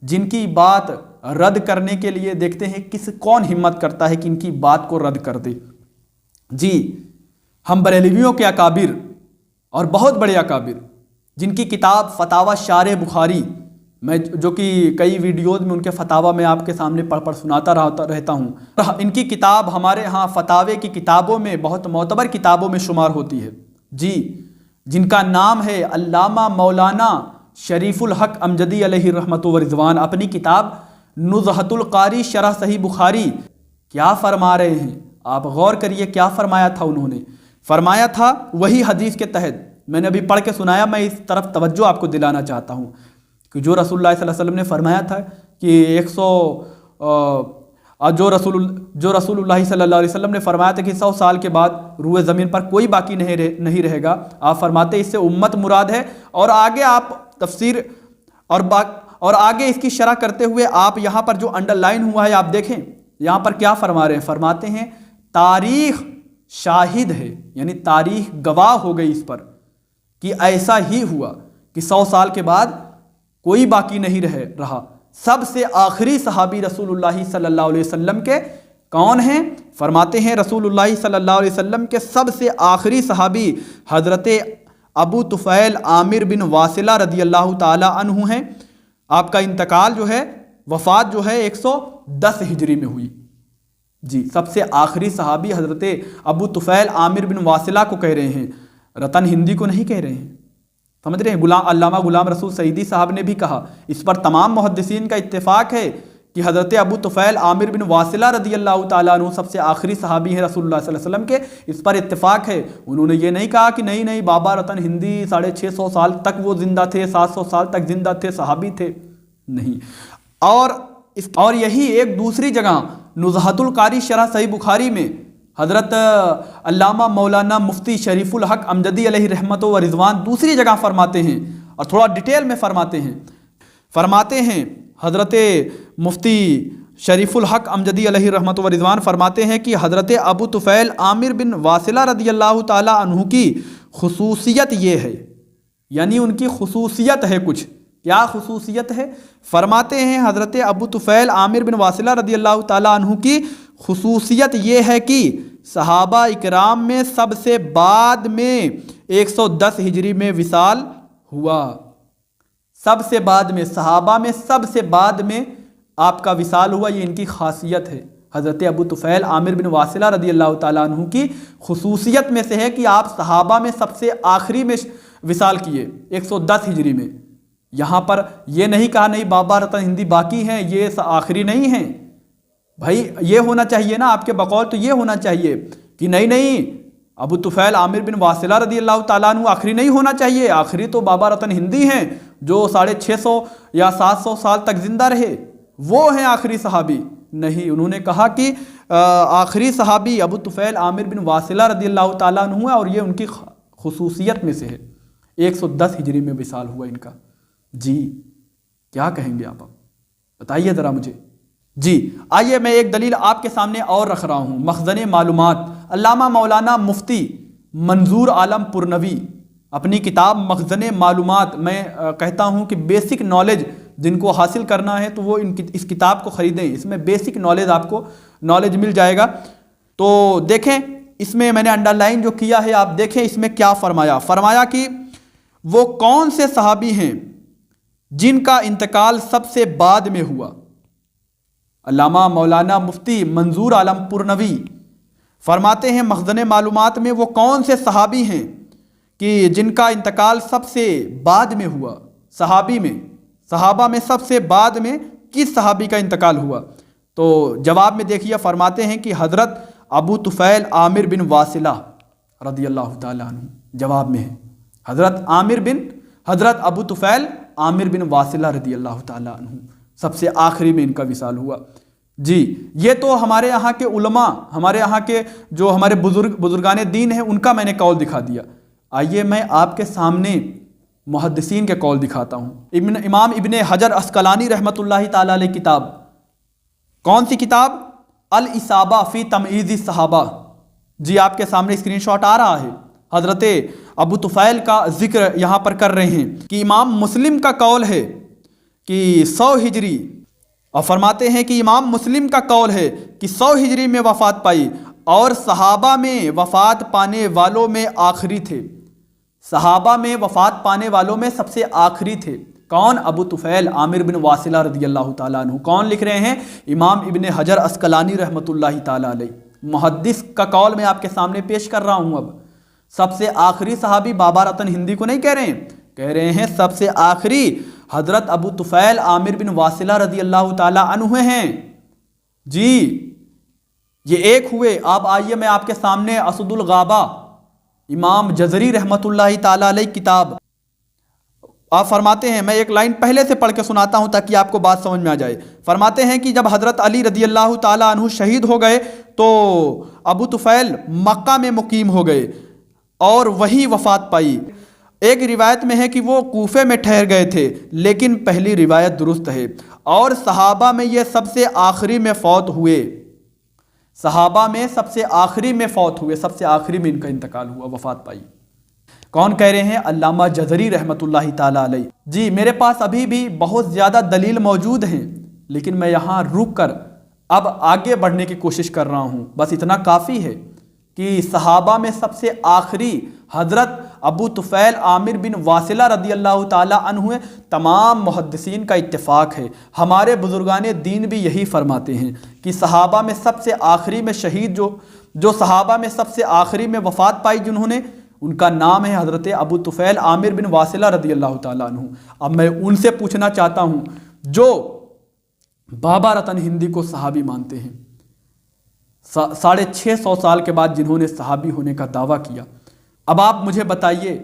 جن کی بات رد کرنے کے لیے دیکھتے ہیں کون ہمت کرتا ہے کہ ان کی بات کو رد کر دے۔ جی، ہم بریلویوں کے اکابر اور بہت بڑے اکابر جن کی کتاب فتاوی شارح بخاری، میں جو کہ کئی ویڈیوز میں ان کے فتاوی میں آپ کے سامنے پڑھ سناتا رہتا ہوں، ان کی کتاب ہمارے ہاں فتاوی کی کتابوں میں بہت معتبر کتابوں میں شمار ہوتی ہے۔ جی، جن کا نام ہے علامہ مولانا شریف الحق امجدی علیہ رحمت و رضوان، اپنی کتاب نزہۃ القاری شرح صحیح بخاری، کیا فرما رہے ہیں آپ؟ غور کریے کیا فرمایا تھا انہوں نے۔ فرمایا تھا وہی حدیث کے تحت میں نے ابھی پڑھ کے سنایا، میں اس طرف توجہ آپ کو دلانا چاہتا ہوں کہ جو رسول اللہ صلی اللہ علیہ وسلم نے فرمایا تھا کہ جو رسول اللہ صلی اللہ علیہ وسلم نے فرمایا تھا کہ 100 سال کے بعد روئے زمین پر کوئی باقی نہیں رہے گا، آپ فرماتے اس سے امت مراد ہے، اور آگے آپ تفسیر اور آگے اس کی شرح کرتے ہوئے آپ یہاں پر جو انڈر لائن ہوا ہے آپ دیکھیں، یہاں پر کیا فرما رہے ہیں؟ فرماتے ہیں تاریخ شاہد ہے، یعنی تاریخ گواہ ہو گئی اس پر کہ ایسا ہی ہوا کہ 100 سال کے بعد کوئی باقی نہیں رہا۔ سب سے آخری صحابی رسول اللہ صلی اللہ علیہ وسلم کے کون ہیں؟ فرماتے ہیں رسول اللہ صلی اللہ علیہ وسلم کے سب سے آخری صحابی حضرت ابو طفیل عامر بن واصلہ رضی اللہ تعالی عنہ ہیں. آپ کا انتقال جو ہے، وفات جو ہے 110 ہجری میں ہوئی. جی سب سے آخری صحابی حضرت ابو طفیل عامر بن واصلہ کو کہہ رہے ہیں، رتن ہندی کو نہیں کہہ رہے ہیں. سمجھ رہے ہیں؟ علامہ غلام رسول سعیدی صاحب نے بھی کہا، اس پر تمام محدثین کا اتفاق ہے کہ حضرت ابو طفیل عامر بن واصلہ رضی اللہ تعالیٰ عنہ سب سے آخری صحابی ہیں رسول اللہ صلی اللہ علیہ وسلم کے. اس پر اتفاق ہے. انہوں نے یہ نہیں کہا کہ نہیں بابا رتن ہندی 650 سال تک وہ زندہ تھے، 700 سال تک زندہ تھے، صحابی تھے، نہیں. اور یہی ایک دوسری جگہ نزہۃ القاری شرح صحیح بخاری میں حضرت علامہ مولانا مفتی شریف الحق امجدی علیہ رحمت و رضوان دوسری جگہ فرماتے ہیں، اور تھوڑا ڈیٹیل میں فرماتے ہیں حضرت مفتی شریف الحق امجدی علیہ رحمت و رضوان فرماتے ہیں کہ حضرت ابو طفیل عامر بن واصلہ رضی اللہ تعالی عنہ کی خصوصیت یہ ہے، یعنی ان کی خصوصیت ہے کچھ. کیا خصوصیت ہے؟ فرماتے ہیں حضرت ابو طفیل عامر بن واصلہ رضی اللہ تعالی عنہ کی خصوصیت یہ ہے کہ صحابہ اکرام میں سب سے بعد میں 110 ہجری میں وصال ہوا. سب سے بعد میں، صحابہ میں سب سے بعد میں آپ کا وصال ہوا. یہ ان کی خاصیت ہے. حضرت ابو طفیل عامر بن واصلہ رضی اللہ تعالیٰ عنہ کی خصوصیت میں سے ہے کہ آپ صحابہ میں سب سے آخری میں وصال کیے 110 ہجری میں. یہاں پر یہ نہیں کہا نہیں بابا رتن ہندی باقی ہیں، یہ آخری نہیں ہیں. بھائی یہ ہونا چاہیے نا آپ کے بقول، تو یہ ہونا چاہیے کہ نہیں ابو طفیل عامر بن واصلہ رضی اللہ تعالیٰ عنہ آخری نہیں ہونا چاہیے. آخری تو بابا رتن ہندی ہیں جو 650 یا 700 سال تک زندہ رہے، وہ ہیں آخری صحابی. نہیں، انہوں نے کہا کہ آخری صحابی ابو طفیل عامر بن واصلہ رضی اللہ تعالیٰ عنہ ہے، اور یہ ان کی خصوصیت میں سے ہے. 110 ہجری میں وصال ہوا ان کا. جی کیا کہیں گے آپ بتائیے ذرا مجھے. جی آئیے میں ایک دلیل آپ کے سامنے اور رکھ رہا ہوں. مخزن معلومات علامہ مولانا مفتی منظور عالم پرنوی اپنی کتاب مخزن معلومات، میں کہتا ہوں کہ بیسک نالج جن کو حاصل کرنا ہے تو وہ اس کتاب کو خریدیں. اس میں بیسک نالج آپ کو نالج مل جائے گا. تو دیکھیں اس میں نے انڈر لائن جو کیا ہے، آپ دیکھیں اس میں کیا فرمایا کہ وہ کون سے صحابی ہیں جن کا انتقال سب سے بعد میں ہوا. علامہ مولانا مفتی منظور عالم پرنوی فرماتے ہیں مخزن معلومات میں وہ کون سے صحابی ہیں کہ جن کا انتقال سب سے بعد میں ہوا. صحابہ میں سب سے بعد میں کس صحابی کا انتقال ہوا؟ تو جواب میں دیکھیے فرماتے ہیں کہ حضرت ابو طفیل عامر بن واصلہ رضی اللہ تعالیٰ عنہ. جواب میں ہے حضرت ابو طفیل عامر بن واصلہ رضی اللہ تعالیٰ عنہ سب سے آخری میں ان کا وصال ہوا. جی یہ تو ہمارے یہاں کے علماء، ہمارے یہاں کے جو ہمارے بزرگان دین ہیں ان کا میں نے قول دکھا دیا. آئیے میں آپ کے سامنے محدثین کے قول دکھاتا ہوں. امام ابن حجر عسقلانی رحمۃ اللہ تعالیٰ علیہ کتاب، کون سی کتاب؟ الاصابہ فی تمییز الصحابہ. جی آپ کے سامنے اسکرین شاٹ آ رہا ہے. حضرت ابو طفیل کا ذکر یہاں پر کر رہے ہیں کہ امام مسلم کا قول ہے کہ 100 ہجری، اور فرماتے ہیں کہ امام مسلم کا قول ہے کہ 100 ہجری میں وفات پائی، اور صحابہ میں وفات پانے والوں میں آخری تھے. صحابہ میں وفات پانے والوں میں سب سے آخری تھے. کون؟ ابو طفیل عامر بن واصلہ رضی اللہ تعالیٰ عنہ. کون لکھ رہے ہیں؟ امام ابن حجر عسقلانی رحمۃ اللہ تعالیٰ علیہ. محدث کا قول میں آپ کے سامنے پیش کر رہا ہوں. اب سب سے آخری صحابی بابا رتن ہندی کو نہیں کہہ رہے ہیں سب سے آخری حضرت ابو طفیل عامر بن واصلہ رضی اللہ تعالیٰ عنہ ہیں. جی یہ ایک ہوئے. آپ آئیے میں آپ کے سامنے اسد الغابہ امام جزری رحمۃ اللہ تعالیٰ علیہ کتاب، آپ فرماتے ہیں، میں ایک لائن پہلے سے پڑھ کے سناتا ہوں تاکہ آپ کو بات سمجھ میں آ جائے. فرماتے ہیں کہ جب حضرت علی رضی اللہ تعالیٰ عنہ شہید ہو گئے تو ابو طفیل مکہ میں مقیم ہو گئے اور وہیں وفات پائی. ایک روایت میں ہے کہ وہ کوفے میں ٹھہر گئے تھے، لیکن پہلی روایت درست ہے. اور صحابہ میں یہ سب سے آخری میں فوت ہوئے. صحابہ میں سب سے آخری میں فوت ہوئے، سب سے آخری میں ان کا انتقال ہوا، وفات پائی. کون کہہ رہے ہیں؟ علامہ جزری رحمۃ اللہ تعالیٰ علیہ. جی میرے پاس ابھی بھی بہت زیادہ دلیل موجود ہیں، لیکن میں یہاں رک کر اب آگے بڑھنے کی کوشش کر رہا ہوں. بس اتنا کافی ہے. کہ صحابہ میں سب سے آخری حضرت ابو طفیل عامر بن واصلہ رضی اللہ تعالی عنہ ہیں، تمام محدثین کا اتفاق ہے، ہمارے بزرگان دین بھی یہی فرماتے ہیں کہ صحابہ میں سب سے آخری میں شہید جو صحابہ میں سب سے آخری میں وفات پائی جنہوں نے، ان کا نام ہے حضرت ابو طفیل عامر بن واصلہ رضی اللہ تعالیٰ عنہ۔ اب میں ان سے پوچھنا چاہتا ہوں جو بابا رتن ہندی کو صحابی مانتے ہیں، 650 سال کے بعد جنہوں نے صحابی ہونے کا دعویٰ کیا، اب آپ مجھے بتائیے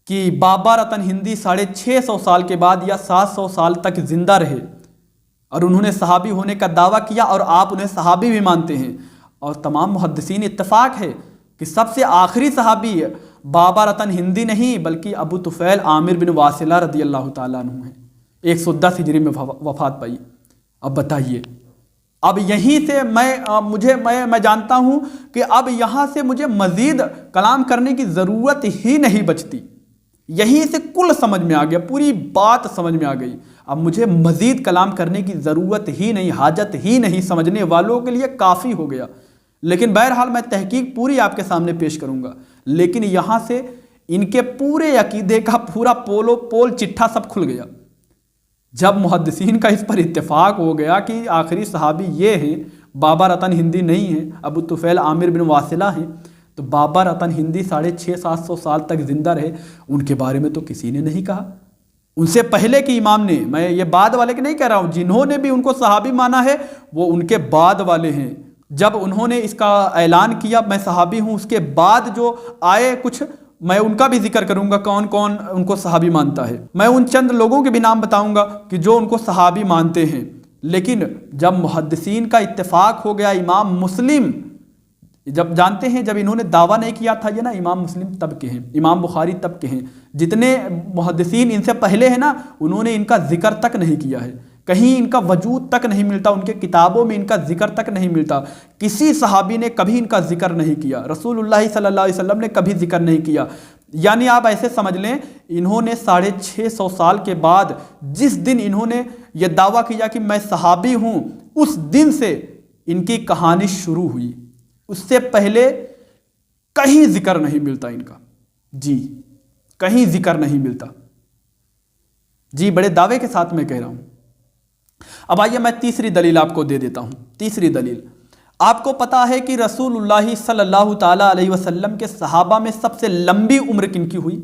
کہ بابا رتن ہندی 650 سال کے بعد یا 700 سال تک زندہ رہے اور انہوں نے صحابی ہونے کا دعویٰ کیا اور آپ انہیں صحابی بھی مانتے ہیں، اور تمام محدثین اتفاق ہے کہ سب سے آخری صحابی بابا رتن ہندی نہیں بلکہ ابو طفیل عامر بن واصلہ رضی اللہ تعالیٰ عنہ ہیں، 110 ہجری میں وفات پائی۔ اب بتائیے، اب یہیں سے میں جانتا ہوں کہ اب یہاں سے مجھے مزید کلام کرنے کی ضرورت ہی نہیں بچتی، یہیں سے کل سمجھ میں آ گیا، پوری بات سمجھ میں آ گئی، اب مجھے مزید کلام کرنے کی ضرورت ہی نہیں، حاجت ہی نہیں، سمجھنے والوں کے لیے کافی ہو گیا۔ لیکن بہرحال میں تحقیق پوری آپ کے سامنے پیش کروں گا، لیکن یہاں سے ان کے پورے عقیدے کا پورا پول چٹھا سب کھل گیا جب محدثین کا اس پر اتفاق ہو گیا کہ آخری صحابی یہ ہیں، بابا رتن ہندی نہیں ہیں، ابو طفیل عامر بن واصلہ ہیں، تو بابا رتن ہندی 650-700 سال تک زندہ رہے، ان کے بارے میں تو کسی نے نہیں کہا۔ ان سے پہلے کے امام نے، میں یہ بعد والے کے نہیں کہہ رہا ہوں، جنہوں نے بھی ان کو صحابی مانا ہے وہ ان کے بعد والے ہیں۔ جب انہوں نے اس کا اعلان کیا میں صحابی ہوں، اس کے بعد جو آئے کچھ، میں ان کا بھی ذکر کروں گا کون کون ان کو صحابی مانتا ہے، میں ان چند لوگوں کے بھی نام بتاؤں گا کہ جو ان کو صحابی مانتے ہیں۔ لیکن جب محدثین کا اتفاق ہو گیا، امام مسلم جب جانتے ہیں جب انہوں نے دعویٰ نہیں کیا تھا، یہ نا امام مسلم تب کے ہیں، امام بخاری تب کے ہیں، جتنے محدثین ان سے پہلے ہیں نا انہوں نے ان کا ذکر تک نہیں کیا ہے، کہیں ان کا وجود تک نہیں ملتا، ان کے کتابوں میں ان کا ذکر تک نہیں ملتا، کسی صحابی نے کبھی ان کا ذکر نہیں کیا، رسول اللہ صلی اللہ علیہ وسلم نے کبھی ذکر نہیں کیا۔ یعنی آپ ایسے سمجھ لیں انہوں نے 650 سال کے بعد جس دن انہوں نے یہ دعویٰ کیا کہ میں صحابی ہوں، اس دن سے ان کی کہانی شروع ہوئی، اس سے پہلے کہیں ذکر نہیں ملتا ان کا، جی کہیں ذکر نہیں ملتا، جی بڑے دعوے کے ساتھ میں کہہ رہا ہوں۔ اب آئیے میں تیسری دلیل آپ کو دے دیتا ہوں۔ تیسری دلیل، آپ کو پتا ہے کہ رسول اللہ صلی اللہ تعالیٰ علیہ وسلم کے صحابہ میں سب سے لمبی عمر کن کی ہوئی؟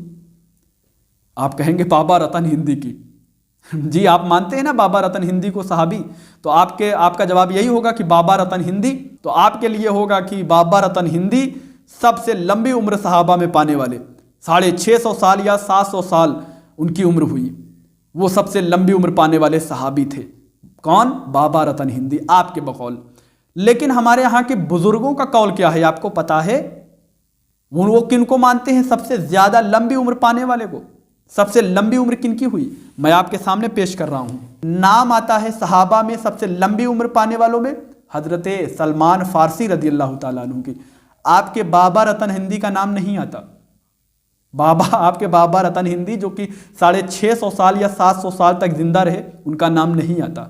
آپ کہیں گے بابا رتن ہندی کی۔ جی آپ مانتے ہیں نا بابا رتن ہندی کو صحابی، تو آپ کا جواب یہی ہوگا کہ بابا رتن ہندی، تو آپ کے لیے ہوگا کہ بابا رتن ہندی سب سے لمبی عمر صحابہ میں پانے والے، 650 سال یا 700 سال ان کی عمر ہوئی، وہ سب سے لمبی عمر پانے والے صحابی تھے۔ کون؟ بابا رتن ہندی، آپ کے بقول۔ لیکن ہمارے ہاں کے بزرگوں کا قول کیا ہے آپ کو پتا ہے؟ وہ کن کو مانتے ہیں سب سے زیادہ لمبی عمر پانے والے کو؟ سب سے لمبی عمر کن کی ہوئی؟ میں آپ کے سامنے پیش کر رہا ہوں۔ نام آتا ہے صحابہ میں سب سے لمبی عمر پانے والوں میں حضرت سلمان فارسی رضی اللہ تعالیٰ عنہ کی۔ آپ کے بابا رتن ہندی کا نام نہیں آتا۔ آپ کے بابا رتن ہندی جو کہ 650 سال یا 700 سال تک زندہ رہے، ان کا نام نہیں آتا۔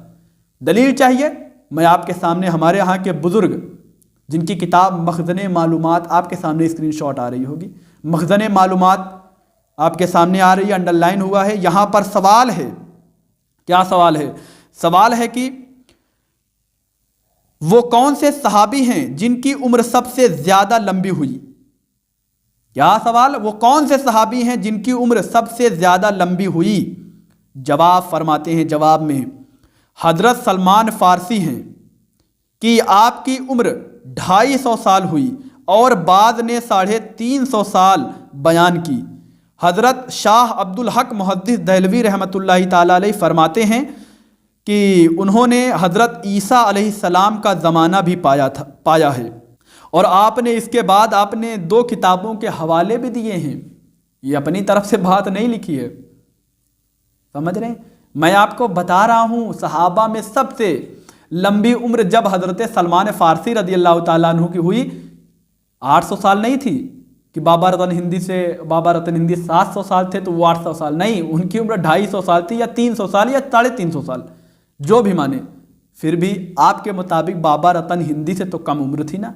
دلیل چاہیے؟ میں آپ کے سامنے ہمارے ہاں کے بزرگ جن کی کتاب مخزن معلومات آپ کے سامنے اسکرین شاٹ آ رہی ہوگی، مخزن معلومات آپ کے سامنے آ رہی ہے، انڈر لائن ہوا ہے، یہاں پر سوال ہے۔ کیا سوال ہے؟ سوال ہے کہ وہ کون سے صحابی ہیں جن کی عمر سب سے زیادہ لمبی ہوئی؟ کیا سوال؟ وہ کون سے صحابی ہیں جن کی عمر سب سے زیادہ لمبی ہوئی؟ جواب فرماتے ہیں، جواب میں حضرت سلمان فارسی ہیں کہ آپ کی عمر 250 سال ہوئی اور بعض نے 350 سال بیان کی۔ حضرت شاہ عبد الحق محدث دہلوی رحمۃ اللہ تعالیٰ علیہ فرماتے ہیں کہ انہوں نے حضرت عیسیٰ علیہ السلام کا زمانہ بھی پایا ہے، اور آپ نے اس کے بعد آپ نے 2 کتابوں کے حوالے بھی دیے ہیں، یہ اپنی طرف سے بات نہیں لکھی ہے، سمجھ رہے ہیں؟ میں آپ کو بتا رہا ہوں صحابہ میں سب سے لمبی عمر جب حضرت سلمان فارسی رضی اللہ تعالیٰ عنہ کی ہوئی، 800 سال نہیں تھی کہ بابا رتن ہندی 700 سال تھے تو وہ 800 سال نہیں، ان کی عمر 250 سال تھی یا 300 سال یا 350 سال، جو بھی مانے، پھر بھی آپ کے مطابق بابا رتن ہندی سے تو کم عمر تھی نا،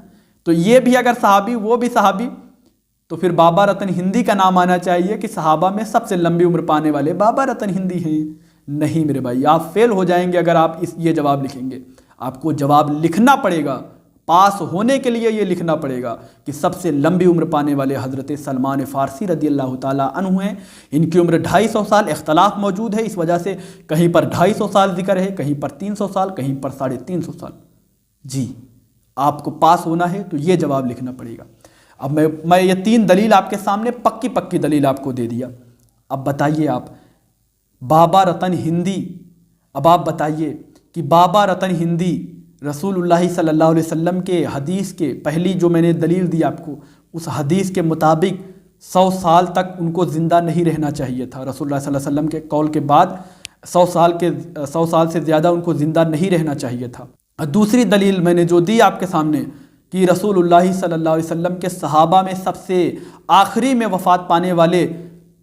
تو یہ بھی اگر صحابی وہ بھی صحابی، تو پھر بابا رتن ہندی کا نام آنا چاہیے کہ صحابہ میں سب سے لمبی عمر پانے والے بابا رتن ہندی ہیں۔ نہیں میرے بھائی، آپ فیل ہو جائیں گے اگر آپ یہ جواب لکھیں گے۔ آپ کو جواب لکھنا پڑے گا، پاس ہونے کے لیے یہ لکھنا پڑے گا کہ سب سے لمبی عمر پانے والے حضرت سلمان فارسی رضی اللہ تعالیٰ عنہ ہیں۔ ان کی عمر 250 سال، اختلاف موجود ہے، اس وجہ سے کہیں پر 250 سال ذکر ہے، کہیں پر 300 سال، کہیں پر 350 سال۔ جی، آپ کو پاس ہونا ہے تو یہ جواب لکھنا پڑے گا۔ اب میں یہ 3 دلیل آپ کے سامنے پکی دلیل آپ کو دے دیا۔ اب بتائیے آپ بابا رتن ہندی، اب آپ بتائیے کہ بابا رتن ہندی رسول اللہ صلی اللہ علیہ وسلم کے حدیث کے پہلی جو میں نے دلیل دی آپ کو، اس حدیث کے مطابق 100 سال تک ان کو زندہ نہیں رہنا چاہیے تھا۔ رسول اللہ صلی اللہ علیہ وسلم کے قول کے بعد 100 سال سے زیادہ ان کو زندہ نہیں رہنا چاہیے تھا۔ دوسری دلیل میں نے جو دی آپ کے سامنے کہ رسول اللہ صلی اللہ علیہ وسلم کے صحابہ میں سب سے آخری میں وفات پانے والے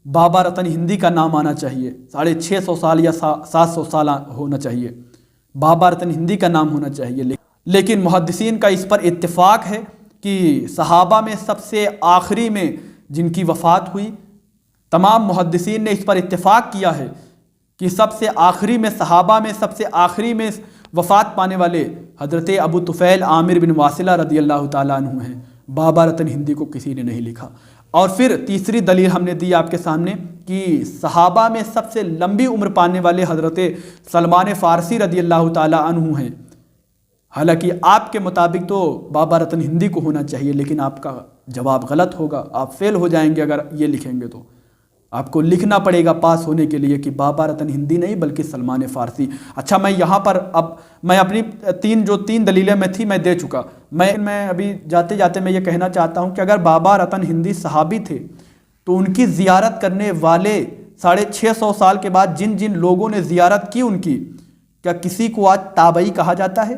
بابا رتن ہندی کا نام آنا چاہیے، 650 سال یا 700 سال ہونا چاہیے، بابا رتن ہندی کا نام ہونا چاہیے۔ لیکن محدثین کا اس پر اتفاق ہے کہ صحابہ میں سب سے آخری میں جن کی وفات ہوئی، تمام محدثین نے اس پر اتفاق کیا ہے کہ سب سے آخری میں صحابہ میں سب سے آخری میں وفات پانے والے حضرت ابو طفیل عامر بن واصلہ رضی اللہ تعالیٰ عنہ ہیں۔ بابا رتن ہندی کو کسی نے نہیں لکھا۔ اور پھر تیسری دلیل ہم نے دی آپ کے سامنے کہ صحابہ میں سب سے لمبی عمر پانے والے حضرت سلمان فارسی رضی اللہ تعالیٰ عنہ ہیں۔ حالانکہ آپ کے مطابق تو بابا رتن ہندی کو ہونا چاہیے، لیکن آپ کا جواب غلط ہوگا، آپ فیل ہو جائیں گے اگر یہ لکھیں گے۔ تو آپ کو لکھنا پڑے گا پاس ہونے کے لیے کہ بابا رتن ہندی نہیں بلکہ سلمان فارسی۔ اچھا، میں یہاں پر اب میں اپنی تین دلیلیں میں تھی میں دے چکا۔ میں ابھی جاتے جاتے میں یہ کہنا چاہتا ہوں کہ اگر بابا رتن ہندی صحابی تھے تو ان کی زیارت کرنے والے 650 سال کے بعد جن جن لوگوں نے زیارت کی ان کی، کیا کسی کو آج تابعی کہا جاتا ہے؟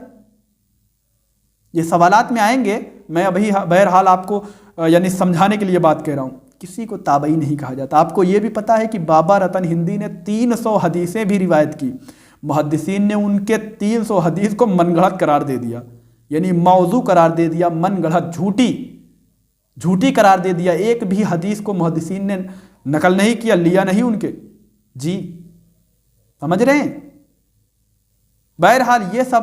یہ سوالات میں آئیں گے، میں ابھی بہرحال آپ کو یعنی سمجھانے کے لیے بات کہہ رہا ہوں۔ کسی کو تابعی نہیں کہا جاتا۔ آپ کو یہ بھی پتہ ہے کہ بابا رتن ہندی نے 300 حدیثیں بھی روایت کی۔ محدثین نے ان کے 300 حدیث کو من گھڑت قرار دے دیا، یعنی موضوع قرار دے دیا، من گھڑت، جھوٹی قرار دے دیا۔ ایک بھی حدیث کو محدثین نے نقل نہیں کیا، لیا نہیں ان کے۔ جی سمجھ رہے ہیں؟ بہرحال یہ سب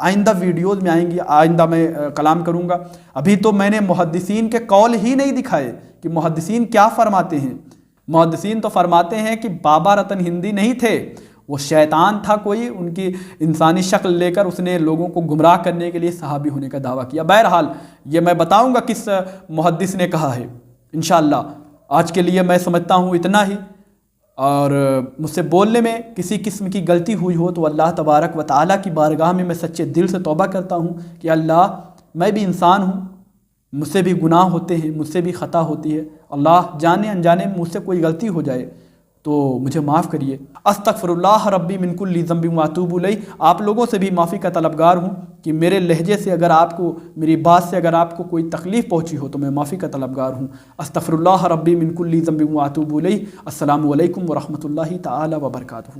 آئندہ ویڈیوز میں آئیں گی، آئندہ میں کلام کروں گا۔ ابھی تو میں نے محدثین کے قول ہی نہیں دکھائے کہ محدثین کیا فرماتے ہیں۔ محدثین تو فرماتے ہیں کہ بابا رتن ہندی نہیں تھے، وہ شیطان تھا کوئی، ان کی انسانی شکل لے کر اس نے لوگوں کو گمراہ کرنے کے لیے صحابی ہونے کا دعویٰ کیا۔ بہرحال یہ میں بتاؤں گا کس محدث نے کہا ہے انشاءاللہ۔ آج کے لیے میں سمجھتا ہوں اتنا ہی، اور مجھ سے بولنے میں کسی قسم کی غلطی ہوئی ہو تو اللہ تبارک و تعالیٰ کی بارگاہ میں سچے دل سے توبہ کرتا ہوں کہ اللہ، میں بھی انسان ہوں، مجھ سے بھی گناہ ہوتے ہیں، مجھ سے بھی خطا ہوتی ہے۔ اللہ، جانے انجانے مجھ سے کوئی غلطی ہو جائے تو مجھے معاف کریے۔ استغفر اللہ ربی من کل ذنب واتوب الیہ۔ آپ لوگوں سے بھی معافی کا طلبگار ہوں کہ میرے لہجے سے اگر آپ کو، میری بات سے اگر آپ کو کوئی تکلیف پہنچی ہو تو میں معافی کا طلبگار ہوں۔ استغفر اللہ ربی من کل ذنب واتوب الیہ۔ السلام علیکم ورحمۃ اللہ تعالی وبرکاتہ۔